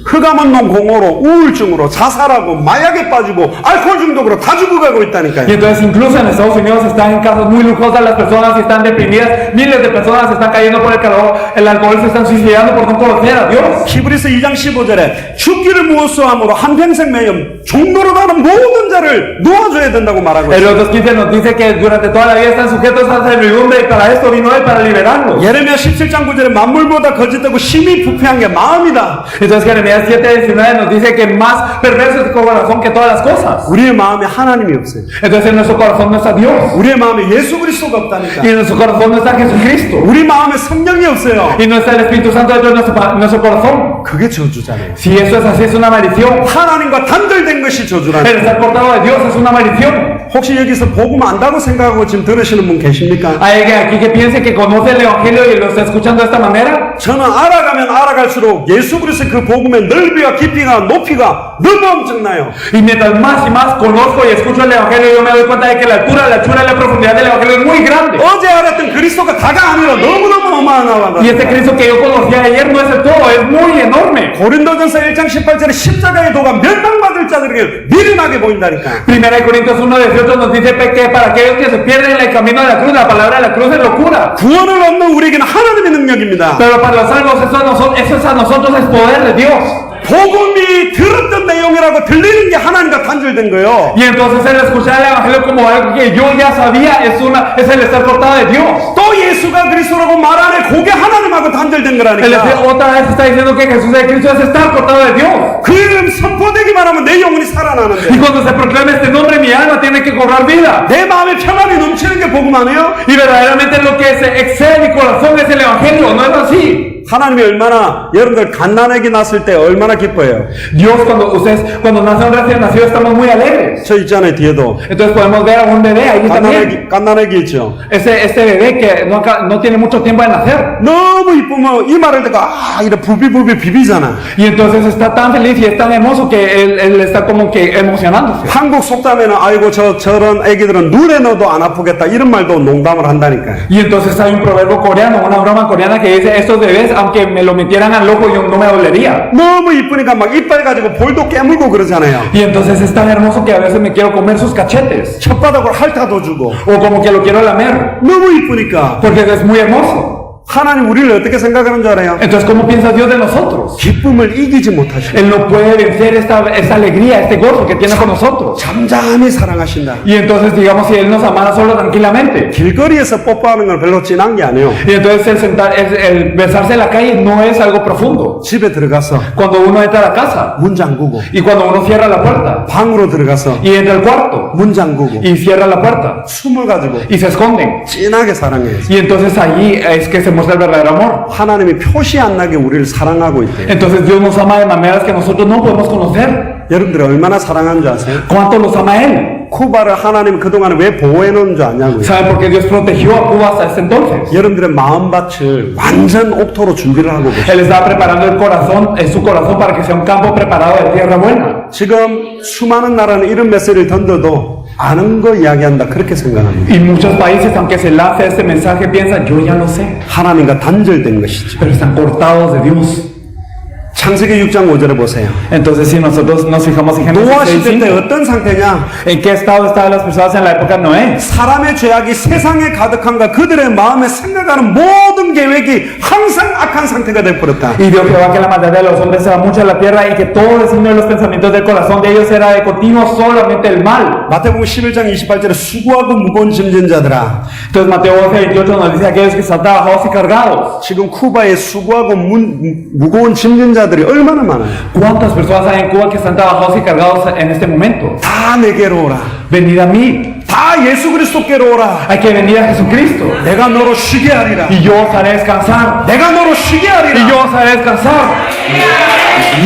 Speaker 1: 흑암원농 공허로 우울증으로 자살하고 마약에 빠지고 알코올 중독으로 다 죽어가고 있다니까요.
Speaker 2: Y entonces incluso en Estados Unidos están en casas muy lujosas las personas y están deprimidas. Miles de personas están cayendo por el calor, el alcohol, se están suicidando por no conocer a Dios.
Speaker 1: 히브리서 2장 15절에 죽기를 무엇소함으로 한평생 매임 종로로 가는 모든 자를 놓아줘야 된다고 말하고
Speaker 2: El
Speaker 1: 있어요.
Speaker 2: otro 15 nos dice que durante toda la vida están sujetos a servidumbre y para esto vino Él, para liberarnos.
Speaker 1: 예레미야 17장 9절에 만물보다 거짓되고 심히 부패한 게 마음이다.
Speaker 2: Entonces Jeremías 7:19 nos dice que más perverso es el corazón que todas las cosas.
Speaker 1: 우리의 마음에 하나님이 없어요.
Speaker 2: Entonces en nuestro corazón no está Dios.
Speaker 1: 우리의 마음에 예수 그리스도가 없다니까.
Speaker 2: Y en nuestro corazón no está Jesucristo.
Speaker 1: 우리 마음에 성령이 없어요.
Speaker 2: Y no está el Espíritu Santo dentro de nuestro corazón.
Speaker 1: 그게 저주잖아요.
Speaker 2: Si eso es así, es una maldición.
Speaker 1: 하나님과 단절된 것이 저주라니까.
Speaker 2: El estar cortado de Dios es una maldición.
Speaker 1: 혹시 여기서 복음 안다고 생각하고 지금 들으시는 분 계십니까?
Speaker 2: ¿Hay alguien aquí que piense que conoce el Evangelio y lo está escuchando de esta manera?
Speaker 1: 저는 알아가면 알아갈수록 예수 그리스도의 그 복음의 넓이와 깊이가 높이가 너무 엄청나요.
Speaker 2: Y mientras más y más conozco y escucho el Evangelio, yo me doy cuenta de que la altura, la anchura y la profundidad del Evangelio es muy grande.
Speaker 1: 어제 알았던 그리스도가 다가 아니라 너무너무 어마어마하다.
Speaker 2: Y este Cristo que yo conocía ayer no es el todo, es muy enorme.
Speaker 1: 고린도전서 1장 18절에 십자가의 도가 멸망받을 자들에게 미련하게 보인다니까.
Speaker 2: Primera de Corintios 1:18 nos dice que para aquellos que se pierden en el camino de la cruz, la palabra de la cruz es locura.
Speaker 1: 구원을 얻는 우리에게는 하나님의 능력입니다.
Speaker 2: Pero para los salvos eso es a nosotros es poder de Dios.
Speaker 1: 복음이 들었던 내용이라고 들리는 게 하나님과 단절된 거예요.
Speaker 2: Y entonces el escuchar el Evangelio como algo que yo ya sabía es el estar cortado de Dios.
Speaker 1: 또 예수가 그리스도라고 말하네 그게 ha나님하고 단절된
Speaker 2: El
Speaker 1: 거라니까.
Speaker 2: otra vez está diciendo que Jesús es Cristo es estar cortado de Dios.
Speaker 1: 그 이름 선포되기만 하면 내 영혼이
Speaker 2: Y
Speaker 1: 살아나는데
Speaker 2: cuando se proclama este nombre, mi alma tiene que cobrar vida.
Speaker 1: 내 마음에 평안이 넘치는 게 복음 아니에요?
Speaker 2: Y verdaderamente lo que se excede mi corazón es el Evangelio, ¿no es así?
Speaker 1: 하나님이 얼마나 여러분들 갓난아기 낳았을 때 얼마나 기뻐해요.
Speaker 2: Dios, cuando nace un recién nacido, estamos muy alegres.
Speaker 1: 저 있잖아요, 뒤에도.
Speaker 2: Entonces podemos ver a un bebé ahí también.
Speaker 1: 갓난아기 있죠.
Speaker 2: Este bebé que no tiene mucho tiempo de nacer.
Speaker 1: 너무 이쁘면 이 말을 듣고 이래 부비부비 비비잖아.
Speaker 2: Y entonces está tan feliz y es tan hermoso que él está como que emocionándose.
Speaker 1: 한국 속담에는 아이고 저런 애기들은 눈에 넣어도 안 아프겠다 이런 말도 농담을 한다니까요.
Speaker 2: Y entonces hay un proverbio coreano, una broma coreana que dice, estos bebés, aunque me lo metieran al ojo, yo no me dolería.
Speaker 1: 너무 이쁘니까 막 이빨 가지고 볼도 깨물고 그러잖아요.
Speaker 2: Y entonces es tan hermoso que a veces me quiero comer sus cachetes.
Speaker 1: 혓바닥으로 핥아도 주고.
Speaker 2: O como que lo quiero lamer.
Speaker 1: 너무 이쁘니까.
Speaker 2: Porque es muy hermoso.
Speaker 1: 하나님 우리를 어떻게 생각하는 줄 알아요?
Speaker 2: Entonces, ¿cómo piensa Dios de nosotros?
Speaker 1: 기쁨을 이기지 못하시고
Speaker 2: Él no puede vencer esta alegría, este gozo que tiene con nosotros.
Speaker 1: 잠잠히 사랑하신다.
Speaker 2: Y entonces, digamos, si Él nos amara solo tranquilamente.
Speaker 1: 길거리에서 뽀뽀하는 건 별로 진한 게 아니에요.
Speaker 2: Y entonces el besarse en la calle no es algo profundo.
Speaker 1: 집에 들어가서
Speaker 2: Cuando uno entra a la casa
Speaker 1: 문 잠그고
Speaker 2: y cuando uno cierra la puerta
Speaker 1: 방으로 들어가서
Speaker 2: y entra al cuarto
Speaker 1: 문 잠그고
Speaker 2: y cierra la puerta
Speaker 1: 숨을 가지고
Speaker 2: y se esconden.
Speaker 1: 진하게 사랑해요.
Speaker 2: Y entonces allí es que se muestra el verdadero amor.
Speaker 1: 하나님이 표시 안 나게 우리를 사랑하고 있대요.
Speaker 2: Entonces Dios nos ama de maneras que nosotros no podemos conocer.
Speaker 1: 여러분들이 얼마나 사랑하는 줄 아세요?
Speaker 2: ¿Cuánto nos ama Él?
Speaker 1: 쿠바를 하나님 그동안 왜 보호해 놓은 줄 아냐고요?
Speaker 2: ¿Saben por qué Dios protegió a Cuba hasta ese entonces?
Speaker 1: 여러분들의 마음밭을 완전 옥토로 준비를 하고 계세요.
Speaker 2: Él estaba preparando el corazón, su corazón para que sea un campo preparado de tierra buena.
Speaker 1: 지금 수많은 나라는 이런 메시지를 던져도 아는 거 이야기한다 그렇게 생각합니다.
Speaker 2: Y muchos países, aunque se lance este mensaje, piensan, yo ya lo sé.
Speaker 1: 하나님과 단절된 것이죠.
Speaker 2: Pero están cortados de Dios.
Speaker 1: 창세기 6장 5절에 보세요.
Speaker 2: Entonces, si nosotros nos fijamos en Génesis
Speaker 1: 노아 시대 때
Speaker 2: 6:5,
Speaker 1: 어떤 상태냐?
Speaker 2: ¿en qué estado estaban las personas en la época de Noé?
Speaker 1: 사람의 죄악이 세상에 가득한가 그들의 마음에 생각하는 모든 계획이 항상 악한 상태가 되어버렸다.
Speaker 2: Y Dios Jehová que la maldad de los hombres era mucha en la tierra y que todo el signo de los pensamientos del corazón de ellos era de continuo solamente el mal.
Speaker 1: 마태복음 11장 28절에 수고하고 무거운 짐진 자들아.
Speaker 2: Entonces Mateo 12:28 nos dice aquellos que están trabajados y cargados.
Speaker 1: 지금 쿠바에 수고하고 무거운 짐진 자들이 얼마나 많아요.
Speaker 2: ¿Cuántas personas hay en Cuba que están trabajados y cargados en este momento?
Speaker 1: 다 내게로 오라.
Speaker 2: Venid a mí.
Speaker 1: 다 예수 그리스도께로 오라.
Speaker 2: Hay que venir a Jesucristo.
Speaker 1: 내가 너로 쉬게 하리라.
Speaker 2: Y yo os haré descansar.
Speaker 1: 내가 너로 쉬게
Speaker 2: Y
Speaker 1: 하리라.
Speaker 2: yo os haré descansar.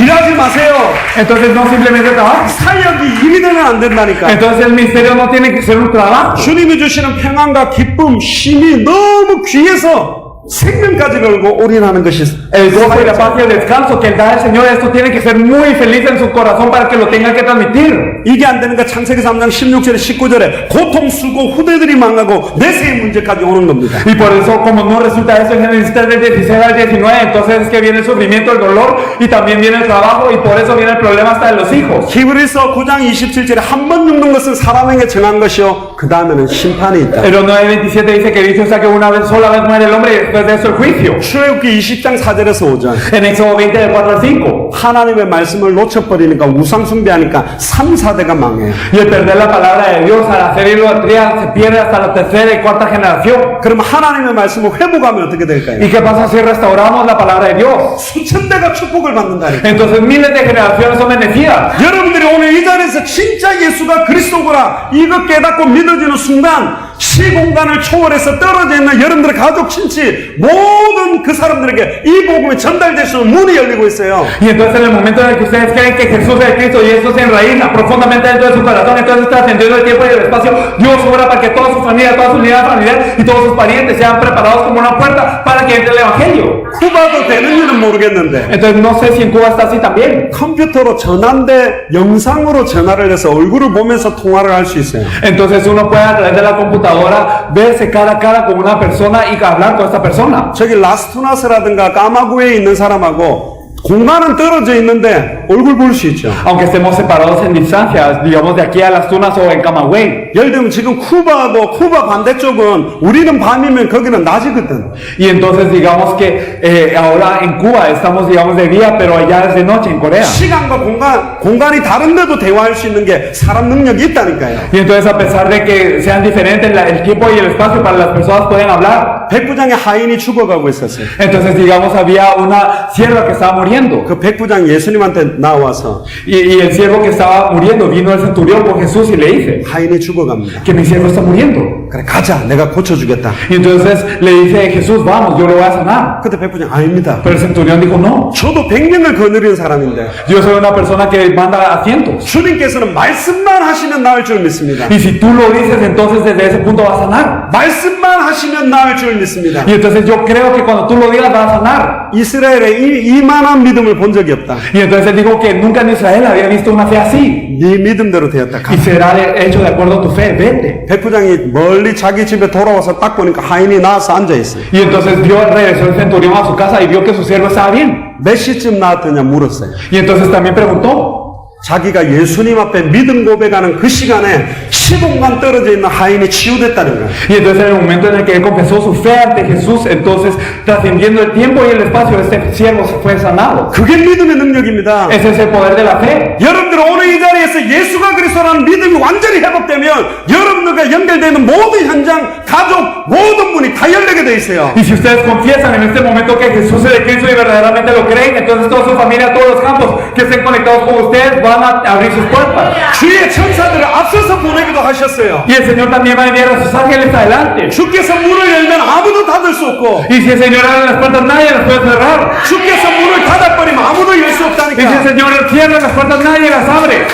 Speaker 1: 일하지 마세요.
Speaker 2: Entonces no simplemente trabajo.
Speaker 1: 사역이 일이 되면 안 된다니까.
Speaker 2: Entonces el ministerio no tiene que ser un trabajo.
Speaker 1: 주님이 주시는 평안과 기쁨, 쉼이 너무 귀해서 생명까지 걸고 올인하는 것이
Speaker 2: El gozo y la paz y el descanso que da el Señor, esto tiene que ser muy feliz en su corazón para que lo tenga que transmitir.
Speaker 1: 이게 안 되니까 창세기 3장 16절에 19절에 고통 쓰고 후대들이 망하고 내세의 문제까지 오는 겁니다.
Speaker 2: Y por eso, como no resulta eso en Génesis 3 del 16 al 19, entonces es que viene el sufrimiento, el dolor y también viene el trabajo y por eso viene el problema hasta de los hijos.
Speaker 1: 히브리서 9장 27절에 한 번 죽는 것은 사람에게 정한 것이요 그 다음에는 심판이 있다.
Speaker 2: El 9:27 dice que dicho sea que una vez sola vez muere el hombre y después de eso el juicio.
Speaker 1: 출애굽기 20장 4절에서 5절
Speaker 2: En Éxodo 20 del 4 al 5.
Speaker 1: 하나님의 말씀을 놓쳐버리니까 우상숭배하니까 3, 4대가 망해요.
Speaker 2: Y el perder la palabra de Dios al hacer idolatría se pierde hasta la tercera y cuarta generación.
Speaker 1: 그럼 하나님의 말씀을 회복하면 어떻게 될까요?
Speaker 2: ¿Y qué pasa si restauramos la palabra de Dios?
Speaker 1: 수천 대가 축복을 받는다니까.
Speaker 2: Entonces miles de generaciones son bendecidas.
Speaker 1: 여러분들이 오늘 이 자리에서 진짜 예수가 그리스도구나 이거 깨닫고 믿어지는 순간 시공간을 초월해서 떨어져 있는 여러분들의 가족, 친치 모든 그 사람들에게 이 복음이 전달될 수 있는 문이 열리고 있어요.
Speaker 2: Y entonces en el momento en el que ustedes creen que Jesús es Cristo y esto se enraiza profundamente dentro de su corazón, entonces trascendiendo el tiempo y el espacio, Dios obra para que toda su familia, toda su unidad familiar y todos sus parientes sean preparados como una puerta para que entre el Evangelio.
Speaker 1: 쿠바도 되는지는 모르겠는데
Speaker 2: Entonces no sé si en Cuba está así también.
Speaker 1: 컴퓨터로 전화인데 영상으로 전화를 해서 얼굴을 보면서 통화를 할 수 있어요.
Speaker 2: Entonces uno puede a través de la computadora verse cara a cara con una persona y hablar con esta persona.
Speaker 1: 저기 라스투나스라든가 까마구에 있는 사람하고 공간은 떨어져 있는데 얼굴 볼 수 있죠.
Speaker 2: Aunque estemos separados en distancia, digamos de aquí a Las Tunas o en Camagüey.
Speaker 1: 예를 들면 지금 쿠바하고 쿠바 반대쪽은 우리는 밤이면 거기는 낮이거든.
Speaker 2: Y entonces digamos que ahora en Cuba estamos digamos de día, pero allá es de noche en Corea.
Speaker 1: 시간과 공간이 다른데도 대화할 수 있는 게 사람 능력이 있다니까요.
Speaker 2: Y entonces a pesar de que sean diferentes el tiempo y el espacio para las personas pueden hablar.
Speaker 1: 백부장의 하인이 죽어가고 있었어요.
Speaker 2: Entonces digamos había una sierva que estaba muriendo.
Speaker 1: 그 백부장 예수님한테 나와서
Speaker 2: Y el siervo que estaba muriendo vino al centurión con Jesús y le dice
Speaker 1: 하인이 죽어갑니다.
Speaker 2: que mi siervo está muriendo.
Speaker 1: 그래 가자 내가 고쳐주겠다.
Speaker 2: Y entonces le dice Jesús, vamos, yo lo voy a sanar.
Speaker 1: 그때 백부장 아닙니다.
Speaker 2: Pero el centurión dijo, no,
Speaker 1: 저도 100명을 거느리는 사람인데
Speaker 2: yo soy una persona que manda a cientos.
Speaker 1: 주님께서는 말씀만 하시면 나을 줄 믿습니다.
Speaker 2: Y si tú lo dices, entonces desde ese punto va a sanar.
Speaker 1: 말씀만 하시면 나을 줄 믿습니다.
Speaker 2: Y entonces yo creo que cuando tú lo digas va a sanar.
Speaker 1: 이스라엘에 이만한 믿음을 본 적이 없다.
Speaker 2: Y entonces él dijo que nunca en Israel había visto una fe así.
Speaker 1: 네 믿음대로 되었다.
Speaker 2: Y será hecho de acuerdo a tu fe, vete.
Speaker 1: 백부장이 멀리 자기 집에 돌아와서 딱 보니까 하인이 나와서 앉아있어요.
Speaker 2: Y entonces regresó el centurión a su casa y vio que su siervo estaba bien.
Speaker 1: 몇 시쯤 나왔더냐 물었어요.
Speaker 2: Y entonces también preguntó.
Speaker 1: 자기가 예수님 앞에 믿음 고백하는 그 시간에 15만 떨어져 있는 하인이 치유됐다는 거예요.
Speaker 2: Y entonces en el momento en el que él confesó su fe ante Jesús, entonces trascendiendo el tiempo y el espacio, este siervo fue sanado.
Speaker 1: 그게 믿음의 능력입니다.
Speaker 2: Ese es el poder de la fe.
Speaker 1: 여러분들 오늘 이 자리에서 예수가 그리스도라는 믿음이 완전히 회복되면 여러분들과 연결되는 모든 현장, 가족, 모든 문이 다 열리게 돼 있어요.
Speaker 2: Y si ustedes confiesan en este momento que Jesús es el Cristo y verdaderamente lo creen, entonces toda su familia, todos los campos que estén conectados con ustedes van a abrir sus puertas.
Speaker 1: 주의 천사들을 앞서서 보내기도 하셨어요.
Speaker 2: Y el Señor también va a enviar a sus ángeles adelante.
Speaker 1: 주께서 문을 열면 아무도 닫을 수 없고
Speaker 2: Y si el Señor abre las puertas, nadie las puede cerrar.
Speaker 1: 주께서 문을 닫아버리면 아무도 열 수
Speaker 2: Y si el
Speaker 1: 없다니까.
Speaker 2: Señor cierra las puertas, nadie las abre.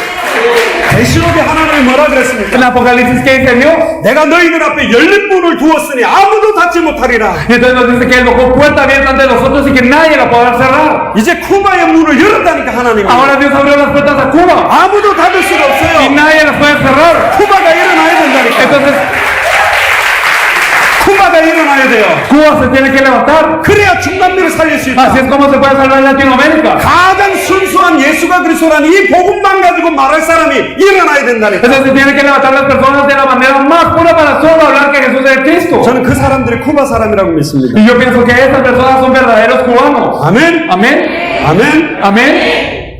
Speaker 1: 계시록에 하나님이 뭐라 그랬습니까?
Speaker 2: En Apocalipsis, ¿qué dice Dios?
Speaker 1: 내가 너희들 앞에 열린 문을 두었으니 아무도 닫지 못하리라.
Speaker 2: Y entonces nos dice que Él dejó puerta abierta ante nosotros y que nadie la podrá cerrar.
Speaker 1: 이제 쿠바의 문을 열었다니까 하나님이.
Speaker 2: Ahora Dios abrió las puertas a Cuba
Speaker 1: 아무도 닫을 수가
Speaker 2: y
Speaker 1: 없어요.
Speaker 2: nadie las puede cerrar.
Speaker 1: 쿠바가 일어나야 된다니까.
Speaker 2: Entonces
Speaker 1: 쿠바가 일어나야 돼요.
Speaker 2: Cuba se tiene que levantar.
Speaker 1: 그래야 중남미를 살릴 수 있다.
Speaker 2: Así es como se puede salvar Latinoamérica.
Speaker 1: 가장 순수한 예수가 그리스도라는 이 복음만 가지고 말할 사람이 일어나야 된다니까.
Speaker 2: Entonces se tienen que levantar las personas de la manera más pura para solo hablar que Jesús es el Cristo.
Speaker 1: 저는 그 사람들이 쿠바 사람이라고 믿습니다.
Speaker 2: Y yo pienso que estas personas son verdaderos cubanos.
Speaker 1: 아멘.
Speaker 2: Amén.
Speaker 1: 아멘.
Speaker 2: Amén.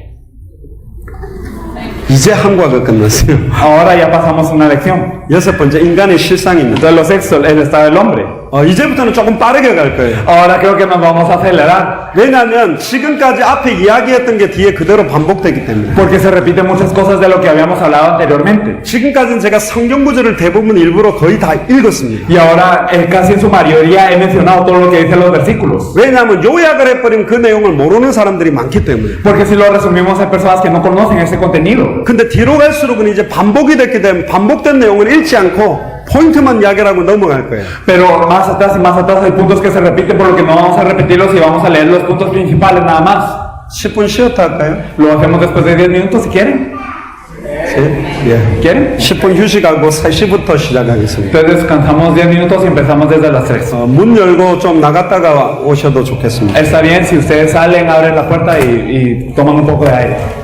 Speaker 1: 이제 한 과가 끝났어요.
Speaker 2: Ahora ya pasamos una lección.
Speaker 1: 여섯 번째 인간의 실상입니다.
Speaker 2: Entonces lo sexto, el estado del hombre.
Speaker 1: 이제부터는 조금 빠르게 갈 거예요.
Speaker 2: Ahora creo que nos vamos a acelerar.
Speaker 1: 왜냐하면 지금까지 앞에 이야기했던 게 뒤에 그대로 반복되기 때문에.
Speaker 2: Porque se repiten muchas cosas de lo que habíamos hablado anteriormente.
Speaker 1: 지금까지는 제가 성경 구절을 대부분 일부러 거의 다 읽었습니다.
Speaker 2: Y ahora casi en su mayoría he mencionado todo lo que dicen los versículos.
Speaker 1: 왜냐하면 요약을 해버리면 그 내용을 모르는 사람들이 많기 때문에.
Speaker 2: Porque si lo resumimos hay personas que no conocen ese contenido.
Speaker 1: 근데 뒤로 갈수록은 이제 반복이 됐기 때문에 반복된 내용을 읽지 않고 포인트만 이야기하고 넘어갈 거예요.
Speaker 2: Pero más atrás y más atrás hay puntos que se repiten, por lo que no vamos a repetirlos y vamos a leer los puntos principales nada más.
Speaker 1: 10분 쉬었다 할까요?
Speaker 2: Lo hacemos después de 10 minutos si quieren.
Speaker 1: 예.
Speaker 2: ¿Quieren?
Speaker 1: 10분 휴식하고 3시부터 시작하겠습니다.
Speaker 2: Entonces descansamos 10 minutos y empezamos desde las 3.
Speaker 1: 문 열고 좀 나갔다가 오셔도 좋겠습니다.
Speaker 2: Está bien si ustedes salen, abren la puerta y toman un poco de aire.